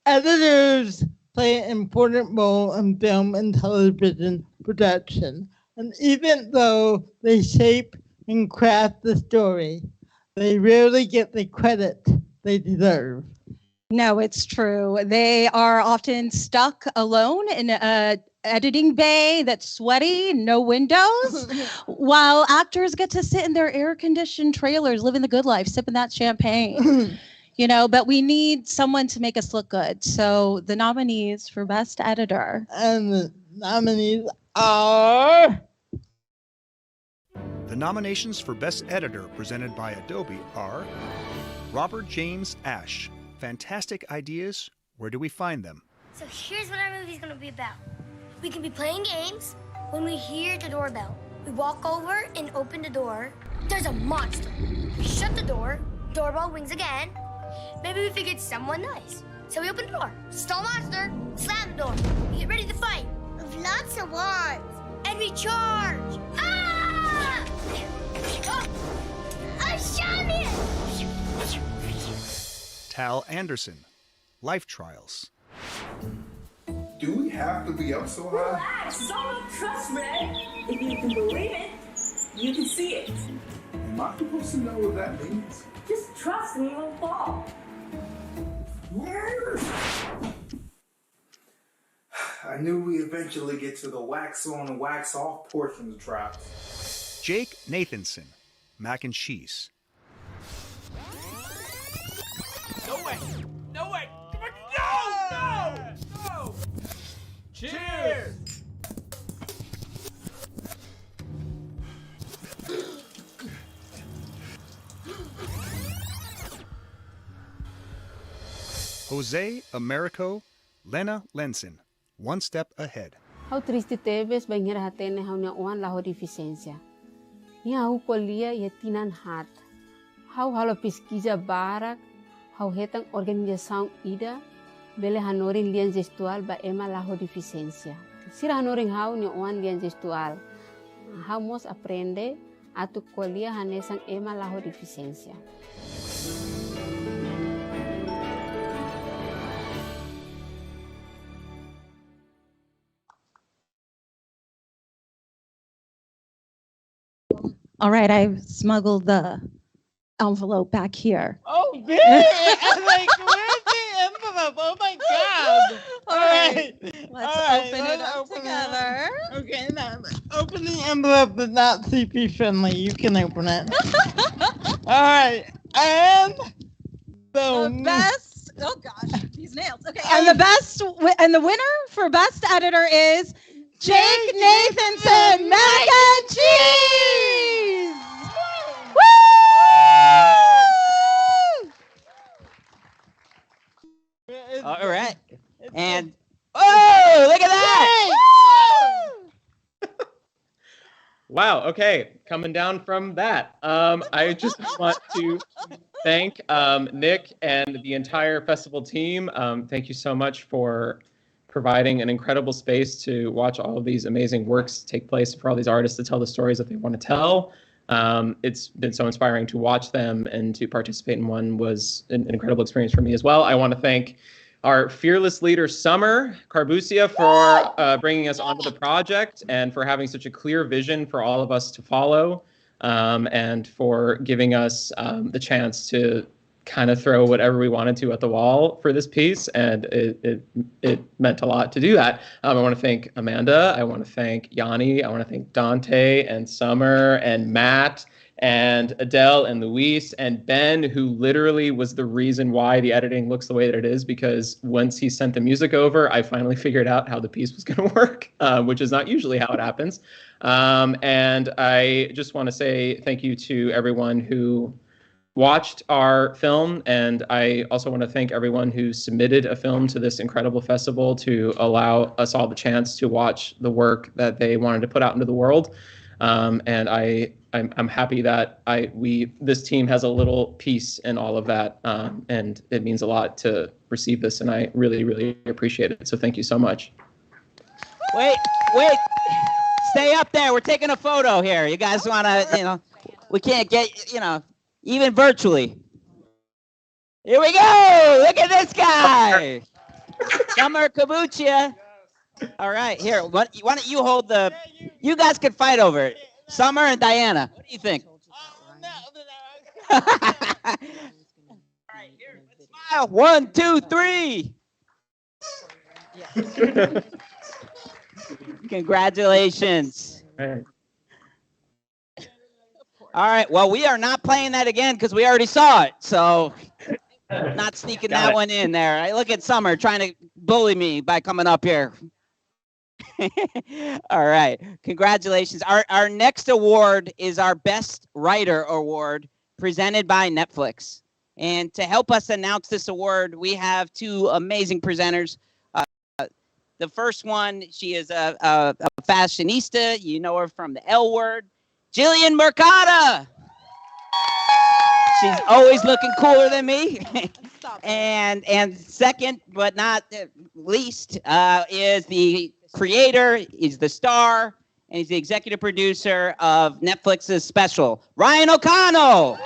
Editors play an important role in film and television production, and even though they shape and craft the story, they rarely get the credit they deserve. No, it's true. They are often stuck alone in a editing bay that's sweaty, no windows, while actors get to sit in their air-conditioned trailers, living the good life, sipping that champagne. you know, but we need someone to make us look good. So the nominees for Best Editor. And the nominees are... The nominations for Best Editor presented by Adobe are Robert James Ash. Fantastic ideas. Where do we find them? So here's what our movie's gonna be about. We can be playing games when we hear the doorbell. We walk over and open the door. There's a monster. We shut the door. Doorbell rings again. Maybe we figured someone nice. So we open the door. Stall monster. Slam the door. We get ready to fight. With lots of wands. And we charge. Ah! Oh! I shot it! Tal Anderson. Life Trials. Do we have to be up so high? Relax, it's all about trust, Red. If you can believe it, you can see it. Am I supposed to know what that means? Just trust and you won't fall. I knew we eventually get to the wax on and wax off portion of the trials. Jake Nathanson. Mac and Cheese. No way! No way! No! No! No! Cheers! Jose Americo Lena Lenson. One step ahead. How triste te ves ba ngira hatene how nia oan la ho deficiência. Nia hu kolia ye tinan hat. How halo pesquisa barak, how hetang organização ida, bele hanorin lian gestual ba ema la ho deficiência. Sira hanorin how nia oan lian gestual. How mos aprende a tu kolia hanesang ema la ho deficiência. All right, I've smuggled the envelope back here. Oh, really? I'm like, where's the envelope? Oh my God! All right, let's open it up together. Okay, now open the envelope, but not CP friendly. You can open it. All right, and the best. Oh gosh, these nails. Okay, and the best and the winner for Best Editor is Jake Nathanson, Mac and Cheese. Woo! All right. And oh, look at that! Wow. Okay, coming down from that, I just want to thank Nick and the entire festival team. Thank you so much for providing an incredible space to watch all of these amazing works take place, for all these artists to tell the stories that they want to tell. It's been so inspiring to watch them, and to participate in one was an incredible experience for me as well. I want to thank our fearless leader, Summer Carbusia, for bringing us onto the project and for having such a clear vision for all of us to follow, and for giving us the chance to kind of throw whatever we wanted to at the wall for this piece, and it meant a lot to do that. I want to thank Amanda, I want to thank Yanni, I want to thank Dante and Summer and Matt and Adele and Luis and Ben, who literally was the reason why the editing looks the way that it is, because once he sent the music over, I finally figured out how the piece was going to work, which is not usually how it happens. And I just want to say thank you to everyone who watched our film, and I also want to thank everyone who submitted a film to this incredible festival to allow us all the chance to watch the work that they wanted to put out into the world. And I'm happy that this team has a little piece in all of that, and it means a lot to receive this, and I really, really appreciate it. So thank you so much. Wait, stay up there. We're taking a photo here. You guys want to, we can't get, even virtually. Here we go. Look at this guy. Summer Kabuchia. All right, here. Why don't you hold the? You guys can fight over it. Summer and Diana. What do you think? All right, here. Let's smile. 1, 2, 3. Congratulations. All right. Well, we are not playing that again because we already saw it. So Not sneaking that one in there. I look at Summer trying to bully me by coming up here. All right. Congratulations. Our next award is our Best Writer Award presented by Netflix. And to help us announce this award, we have two amazing presenters. The first one, she is a fashionista. You know her from the L Word, Jillian Mercado. She's always looking cooler than me. And second, but not least, is the creator, he's the star, and he's the executive producer of Netflix's special, Ryan O'Connell.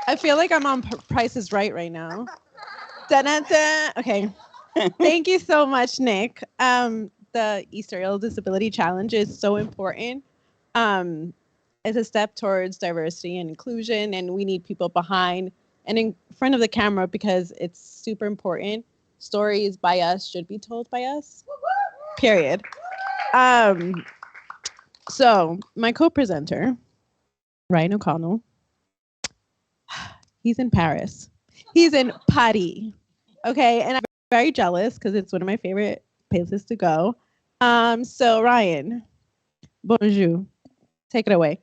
I feel like I'm on Price is Right now. Da-da-da. Okay. Thank you so much, Nick. The Easterseals Disability Challenge is so important. It's a step towards diversity and inclusion, and we need people behind and in front of the camera because it's super important. Stories by us should be told by us, period. So my co-presenter, Ryan O'Connell, he's in Paris. He's in Paris, okay? And I'm very jealous because it's one of my favorite places to go. So Ryan, bonjour. Take it away.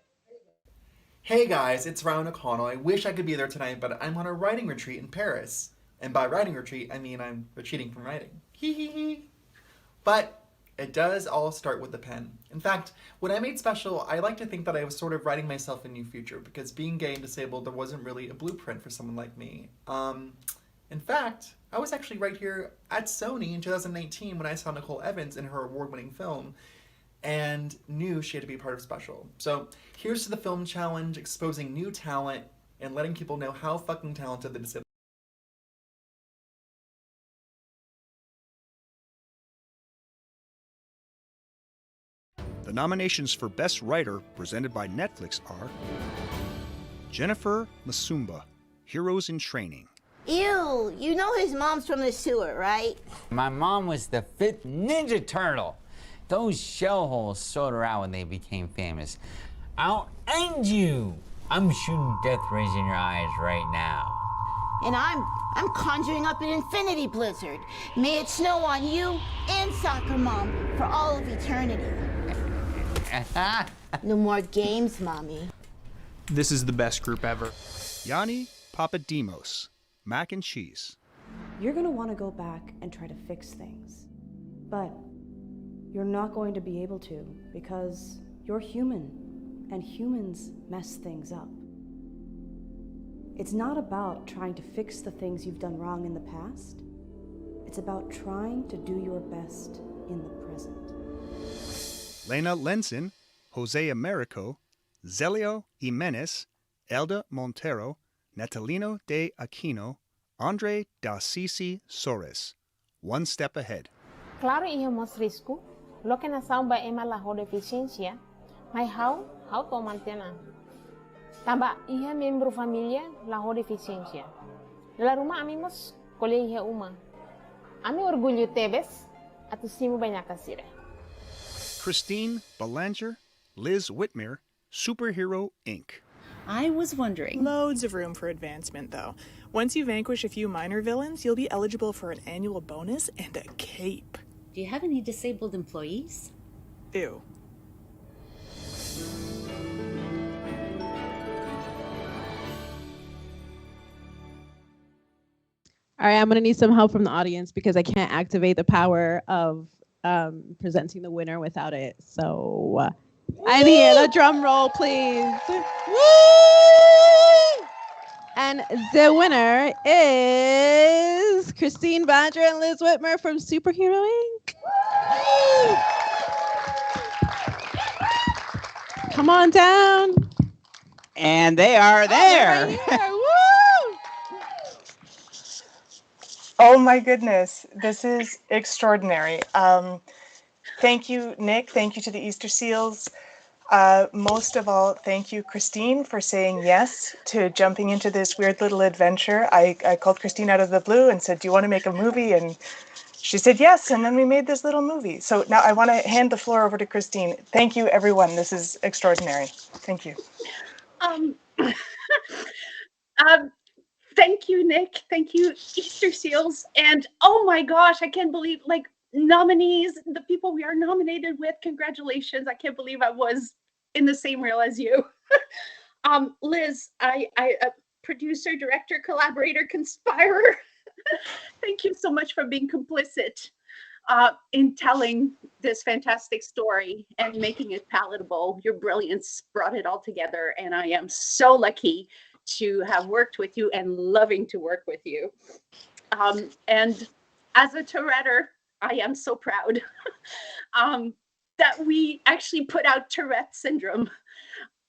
Hey guys, it's Ryan O'Connell. I wish I could be there tonight, but I'm on a writing retreat in Paris. And by writing retreat, I mean I'm retreating from writing. Hee hee hee. But it does all start with the pen. In fact, when I made Special, I like to think that I was sort of writing myself a new future because being gay and disabled, there wasn't really a blueprint for someone like me. In fact, I was actually right here at Sony in 2019 when I saw Nicole Evans in her award-winning film and knew she had to be part of Special. So here's to the film challenge, exposing new talent and letting people know how fucking talented the disabled. The nominations for Best Writer presented by Netflix are Jennifer Masumba, Heroes in Training. Ew, you know his mom's from the sewer, right? My mom was the 5th Ninja Turtle. Those shell holes sold her out when they became famous. I'll end you. I'm shooting death rays in your eyes right now. And I'm conjuring up an infinity blizzard. May it snow on you and Soccer Mom for all of eternity. No more games, Mommy. This is the best group ever. Yanni Papadimos, Mac and Cheese. You're going to want to go back and try to fix things. But you're not going to be able to because you're human, and humans mess things up. It's not about trying to fix the things you've done wrong in the past. It's about trying to do your best in the present. Lena Lenson, Jose Americo, Zelio Jimenez, Elda Montero, Natalino de Aquino, Andre da Sisi Soares. One step ahead. Claro, hijo más risco. Lo que nação ba ema la deficiência, mas how to mantener. Tamba ihe membro família la deficiência. La rumah amimos kole ihe uma. Ami orgulho tebes atu simu banyak kasire. Christine Belanger, Liz Whitmer, Superhero Inc. I was wondering. Loads of room for advancement, though. Once you vanquish a few minor villains, you'll be eligible for an annual bonus and a cape. Do you have any disabled employees? Ew. All right, I'm going to need some help from the audience because I can't activate the power of presenting the winner without it. So I need a drum roll, please. Woo! And the winner is Christine Badger and Liz Whitmer from Superhero Inc. Come on down. And they are there. Right here. Woo! Oh my goodness, this is extraordinary. Thank you, Nick. Thank you to the Easterseals. Most of all, thank you, Christine, for saying yes to jumping into this weird little adventure. I called Christine out of the blue and said, do you want to make a movie? And she said yes, and then we made this little movie. So now I want to hand the floor over to Christine. Thank you, everyone. This is extraordinary. Thank you. Thank you, Nick. Thank you, Easterseals. And oh my gosh, I can't believe, like, nominees, the people we are nominated with. Congratulations. I can't believe I was in the same reel as you. Liz, I producer, director, collaborator, conspirer. Thank you so much for being complicit in telling this fantastic story and making it palatable. Your brilliance brought it all together, and I am so lucky to have worked with you and loving to work with you. And as a Touretteer, I am so proud that we actually put out Tourette syndrome,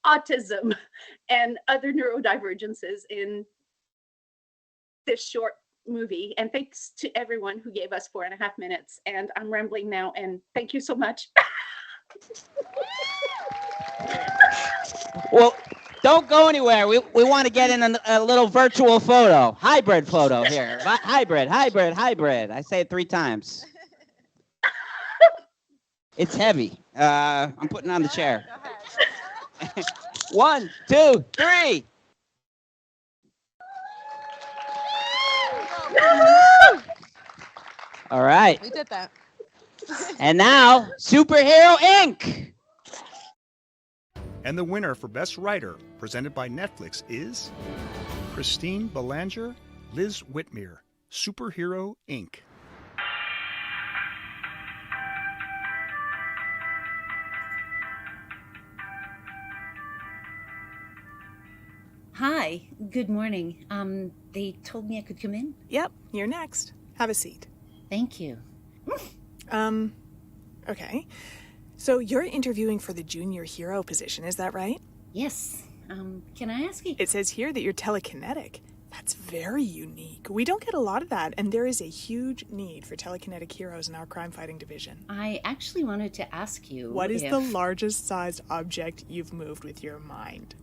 autism, and other neurodivergences in this short movie. And thanks to everyone who gave us 4.5 minutes. And I'm rambling now, and thank you so much. Well, don't go anywhere. We want to get in a little virtual photo, hybrid photo here. Hybrid. I say it 3 times. It's heavy. I'm putting it on the chair. 1, 2, 3. All right. We did that. And now, Superhero Inc. And the winner for Best Writer, presented by Netflix, is Christine Belanger, Liz Whitmere, Superhero Inc. Hi, good morning. They told me I could come in? Yep, you're next. Have a seat. Thank you. Okay. So you're interviewing for the junior hero position, is that right? Yes. Can I ask you? It says here that you're telekinetic. That's very unique. We don't get a lot of that, and there is a huge need for telekinetic heroes in our crime-fighting division. I actually wanted to ask you What is the largest sized object you've moved with your mind?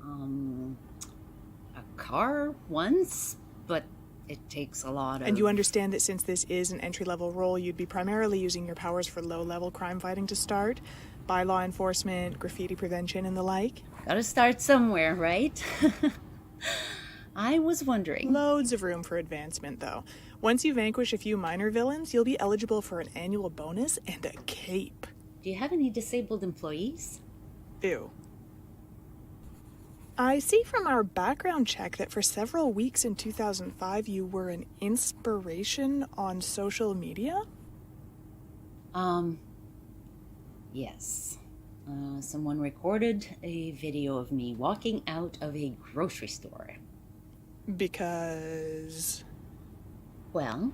A car once, but it takes a lot of... And you understand that since this is an entry-level role, you'd be primarily using your powers for low-level crime fighting to start? Bylaw enforcement, graffiti prevention, and the like? Gotta start somewhere, right? I was wondering... Loads of room for advancement, though. Once you vanquish a few minor villains, you'll be eligible for an annual bonus and a cape. Do you have any disabled employees? Ew. I see from our background check that for several weeks in 2005 you were an inspiration on social media? Yes. Someone recorded a video of me walking out of a grocery store. Because... Well,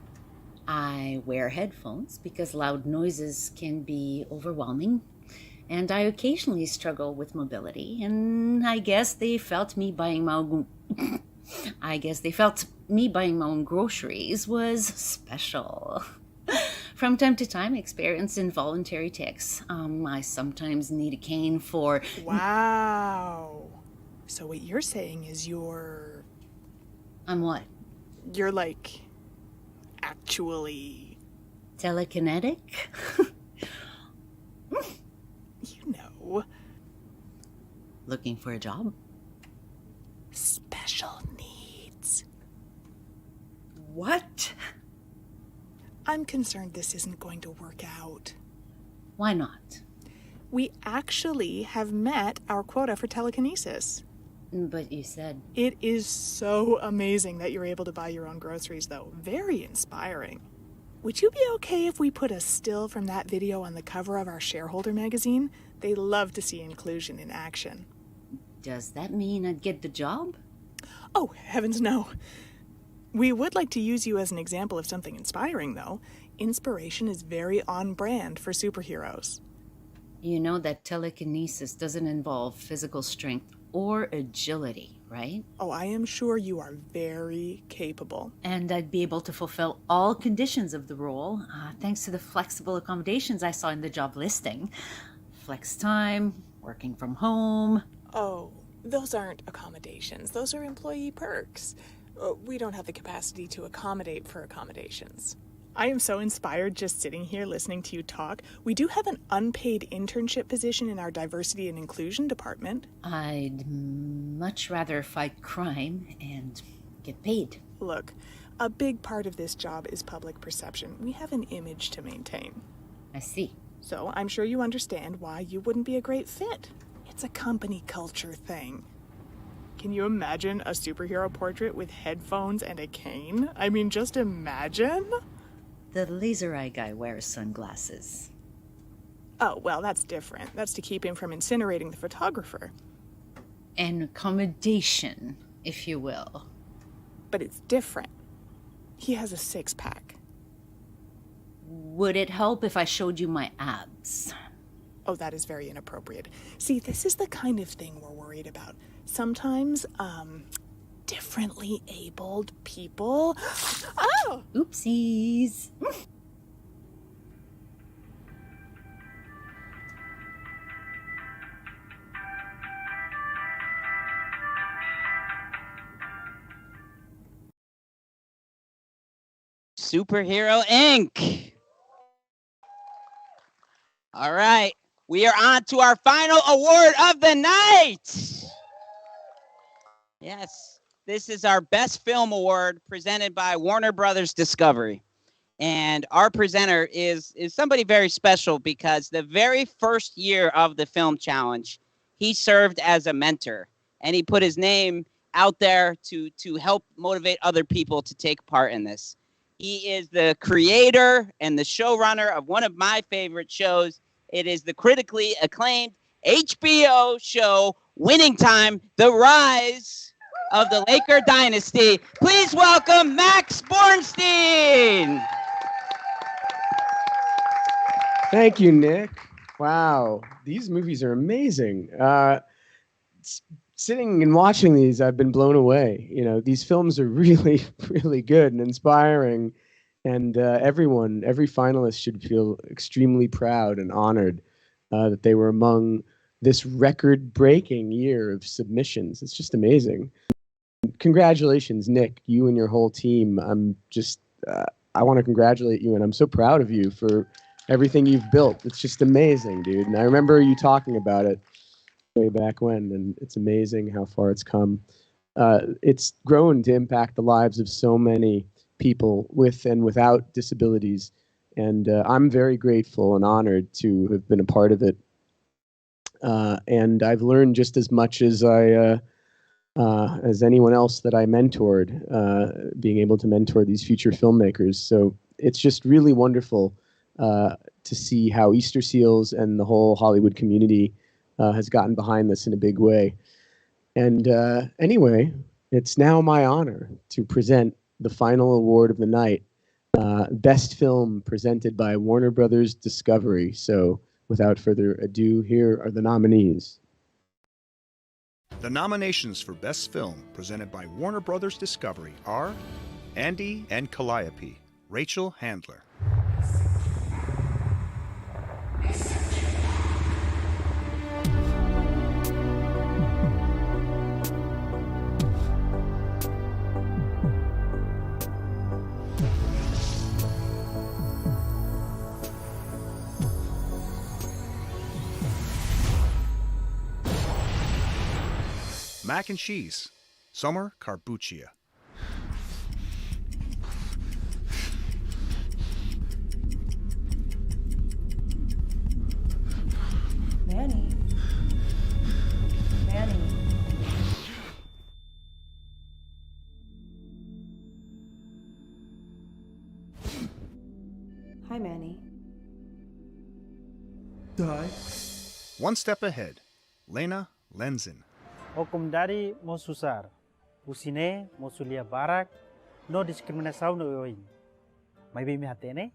I wear headphones because loud noises can be overwhelming. And I occasionally struggle with mobility, and I guess they felt me buying my own groceries was special. From time to time, I experience involuntary tics. I sometimes need a cane for... Wow. So what you're saying is you're... I'm what? You're like... actually... telekinetic? You know. Looking for a job? Special needs. What? I'm concerned this isn't going to work out. Why not? We actually have met our quota for telekinesis. But you said... It is so amazing that you're able to buy your own groceries, though. Very inspiring. Would you be okay if we put a still from that video on the cover of our shareholder magazine? They love to see inclusion in action. Does that mean I'd get the job? Oh, heavens no. We would like to use you as an example of something inspiring, though. Inspiration is very on brand for superheroes. You know that telekinesis doesn't involve physical strength or agility, right? Oh, I am sure you are very capable. And I'd be able to fulfill all conditions of the role, thanks to the flexible accommodations I saw in the job listing. Flex time, working from home. Oh, those aren't accommodations. Those are employee perks. We don't have the capacity to accommodate for accommodations. I am so inspired just sitting here listening to you talk. We do have an unpaid internship position in our diversity and inclusion department. I'd much rather fight crime and get paid. Look, a big part of this job is public perception. We have an image to maintain. I see. So I'm sure you understand why you wouldn't be a great fit. It's a company culture thing. Can you imagine a superhero portrait with headphones and a cane? I mean, just imagine. The laser eye guy wears sunglasses. Oh, well, that's different. That's to keep him from incinerating the photographer. An accommodation, if you will. But it's different. He has a six-pack. Would it help if I showed you my abs? Oh, that is very inappropriate. See, this is the kind of thing we're worried about. Sometimes, differently abled people... Oh! Oopsies. Superhero Inc. All right, we are on to our final award of the night. Yes, this is our Best Film Award presented by Warner Brothers Discovery. And our presenter is somebody very special because the very first year of the Film Challenge, he served as a mentor. And he put his name out there to help motivate other people to take part in this. He is the creator and the showrunner of one of my favorite shows. It is the critically acclaimed HBO show, Winning Time, The Rise of the Laker Dynasty. Please welcome Max Bornstein. Thank you, Nick. Wow, these movies are amazing. Sitting and watching these, I've been blown away. You know, these films are really, really good and inspiring. And every finalist should feel extremely proud and honored that they were among this record-breaking year of submissions. It's just amazing. Congratulations, Nick, you and your whole team. I want to congratulate you, and I'm so proud of you for everything you've built. It's just amazing, dude. And I remember you talking about it way back when, and it's amazing how far it's come. It's grown to impact the lives of so many people with and without disabilities, and I'm very grateful and honored to have been a part of it. And I've learned just as much as as anyone else that I mentored, being able to mentor these future filmmakers. So it's just really wonderful to see how Easterseals and the whole Hollywood community has gotten behind this in a big way. And anyway, it's now my honor to present the final award of the night, Best Film, presented by Warner Brothers Discovery. So without further ado, here are the nominees. The nominations for Best Film, presented by Warner Brothers Discovery, are Andy and Calliope, Rachel Handler. Mac and Cheese, Summer Carbuccia. Manny. Hi, Manny. Die. One Step Ahead, Lena Lenzin. Hukum dari mo susar, usine mo sulia barak, no diskriminasaw no oin. May bimi hatene,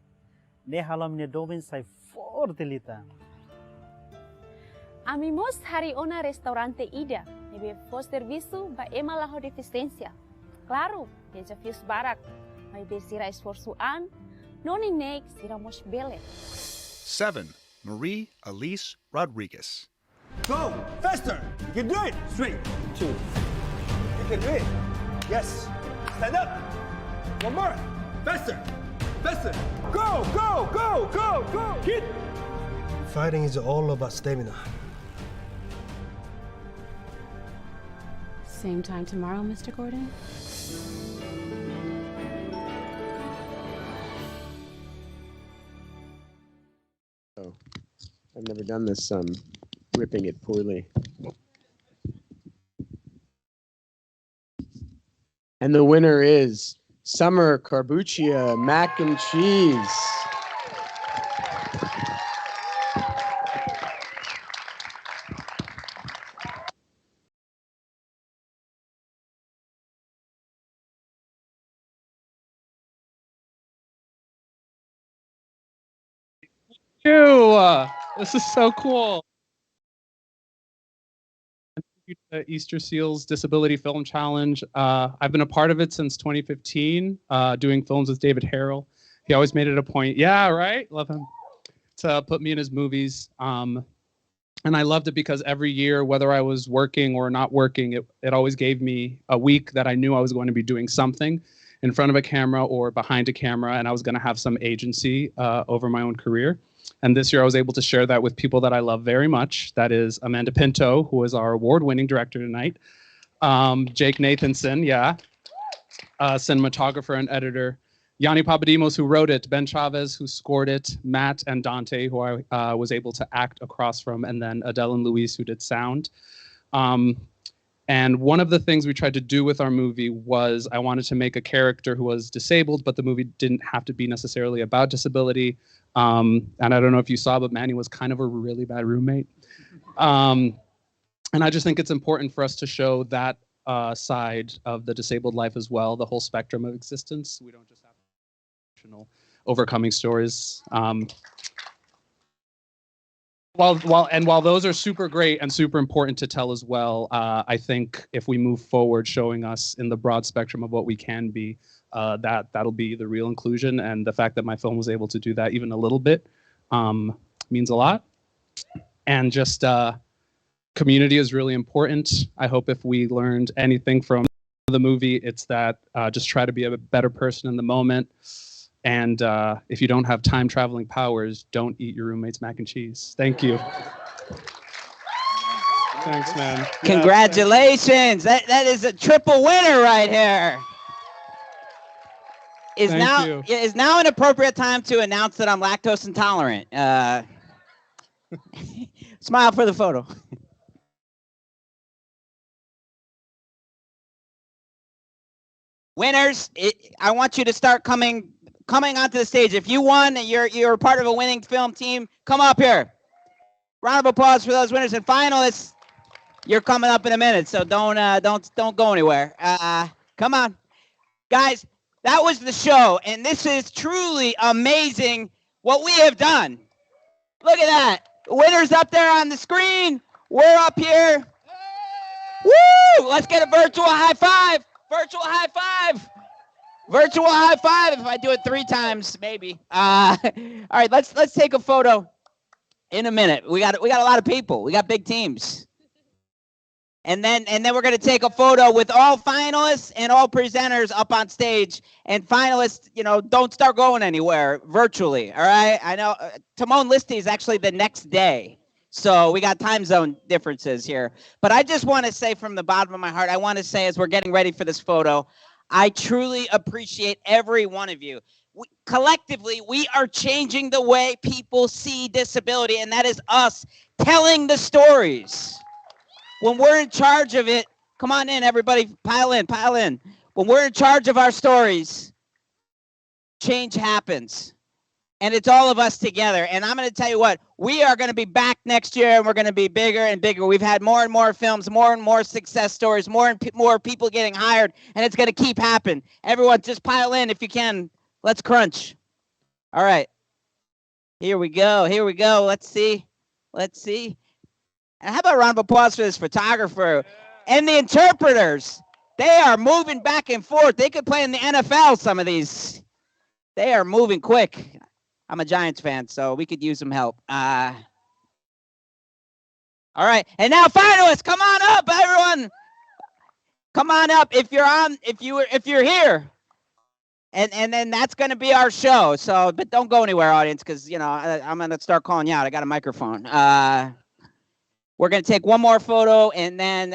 ne halam ne domin say for delita. Amimos hari ona restaurante Ida, nebe fos serviço ba ema laho deficiência. Claro, desafios barak, may besira esforçuan, noni nek siramos bele. 7. Marie Elise Rodriguez. Go! Faster! You can do it! Straight. 2. You can do it. Yes. Stand up. One more. Faster. Faster. Go! Go! Go! Go! Go! Hit! Fighting is all about stamina. Same time tomorrow, Mr. Gordon? Oh, I've never done this. Ripping it poorly. And the winner is Summer Carbuccia Mac and Cheese. You. This is so cool. The Easterseals Disability Film Challenge. I've been a part of it since 2015, doing films with David Harrell. He always made it a point. Yeah, right? Love him. To put me in his movies. And I loved it because every year, whether I was working or not working, it always gave me a week that I knew I was going to be doing something in front of a camera or behind a camera, and I was going to have some agency over my own career. And this year I was able to share that with people that I love very much. That is Amanda Pinto, who is our award-winning director tonight. Jake Nathanson, yeah. Cinematographer and editor. Yanni Papadimos, who wrote it. Ben Chavez, who scored it. Matt and Dante, who I was able to act across from. And then Adele and Luis, who did sound. And one of the things we tried to do with our movie was I wanted to make a character who was disabled, but the movie didn't have to be necessarily about disability. And I don't know if you saw, but Manny was kind of a really bad roommate. And I just think it's important for us to show that side of the disabled life as well, the whole spectrum of existence. We don't just have emotional overcoming stories. While those are super great and super important to tell as well, I think if we move forward showing us in the broad spectrum of what we can be, that'll be the real inclusion. And the fact that my film was able to do that even a little bit means a lot. And just community is really important. I hope if we learned anything from the movie, it's that just try to be a better person in the moment. And if you don't have time traveling powers, don't eat your roommate's mac and cheese. Thank you. Thanks, man. Congratulations. That is a triple winner right here. Is now an appropriate time to announce that I'm lactose intolerant. Smile for the photo. Winners, I want you to start coming onto the stage. If you won, you're part of a winning film team, come up here. Round of applause for those winners and finalists. You're coming up in a minute, so don't go anywhere. Come on. Guys, that was the show, and this is truly amazing what we have done. Look at that. Winners up there on the screen. We're up here. Woo! Let's get a virtual high five. Virtual high five. Virtual high five. If I do it 3 times, maybe. All right, let's take a photo in a minute. We got a lot of people. We got big teams. And then we're going to take a photo with all finalists and all presenters up on stage. And finalists, don't start going anywhere virtually, all right? I know Timon Listi is actually the next day. So we got time zone differences here. But I just want to say from the bottom of my heart, I want to say as we're getting ready for this photo, I truly appreciate every one of you. Collectively, we are changing the way people see disability, and that is us telling the stories. When we're in charge of it, come on in, everybody, pile in. When we're in charge of our stories, change happens. And it's all of us together. And I'm going to tell you what, we are going to be back next year, and we're going to be bigger and bigger. We've had more and more films, more and more success stories, more and more people getting hired, and it's going to keep happening. Everyone, just pile in if you can. Let's crunch. All right. Here we go. Let's see. And how about a round of applause for this photographer and the interpreters? They are moving back and forth. They could play in the NFL, some of these. They are moving quick. I'm a Giants fan, so we could use some help. All right. And now finalists, come on up, everyone. Come on up if you're here. And then that's going to be our show. So, but don't go anywhere, audience, because, I'm going to start calling you out. I got a microphone. We're going to take one more photo, and then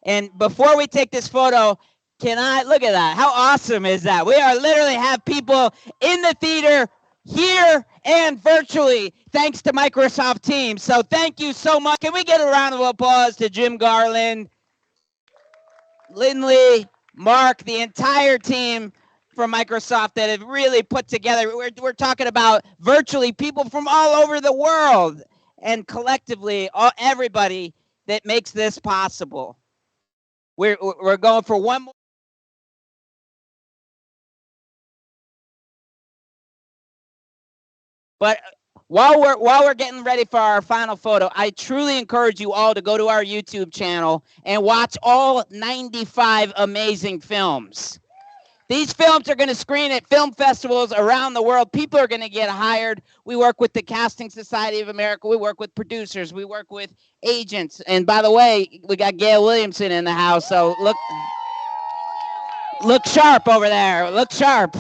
and before we take this photo, Can I look at that? How awesome is that? We are literally have people in the theater here and virtually thanks to Microsoft Teams. So thank you so much. Can we get a round of applause to Jim Garland, Lindley, Mark, the entire team from Microsoft that have really put together. We're talking about virtually people from all over the world and collectively everybody that makes this possible. We're going for one more. But while we're getting ready for our final photo, I truly encourage you all to go to our YouTube channel and watch all 95 amazing films. These films are going to screen at film festivals around the world. People are going to get hired. We work with the Casting Society of America. We work with producers. We work with agents. And by the way, we got Gail Williamson in the house. So look sharp over there. Look sharp.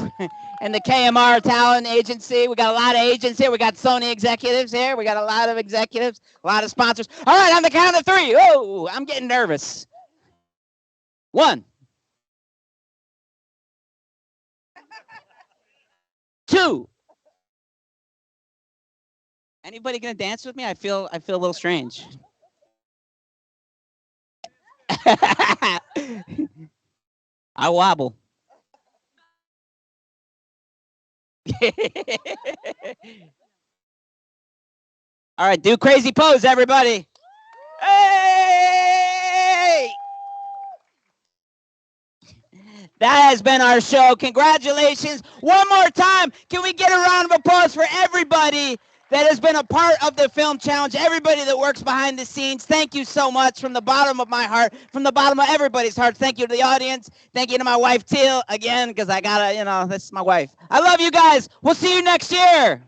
And the KMR Talent Agency. We got a lot of agents here. We got Sony executives here. We got a lot of executives, a lot of sponsors. All right, on the count of 3. Oh, I'm getting nervous. 1, 2. Anybody gonna dance with me? I feel a little strange. I wobble. All right, do crazy pose, everybody. Hey! That has been our show. Congratulations. One more time, can we get a round of applause for everybody that has been a part of the Film Challenge, everybody that works behind the scenes. Thank you so much from the bottom of my heart, from the bottom of everybody's heart. Thank you to the audience. Thank you to my wife, Teal, again, because I got to, this is my wife. I love you guys. We'll see you next year.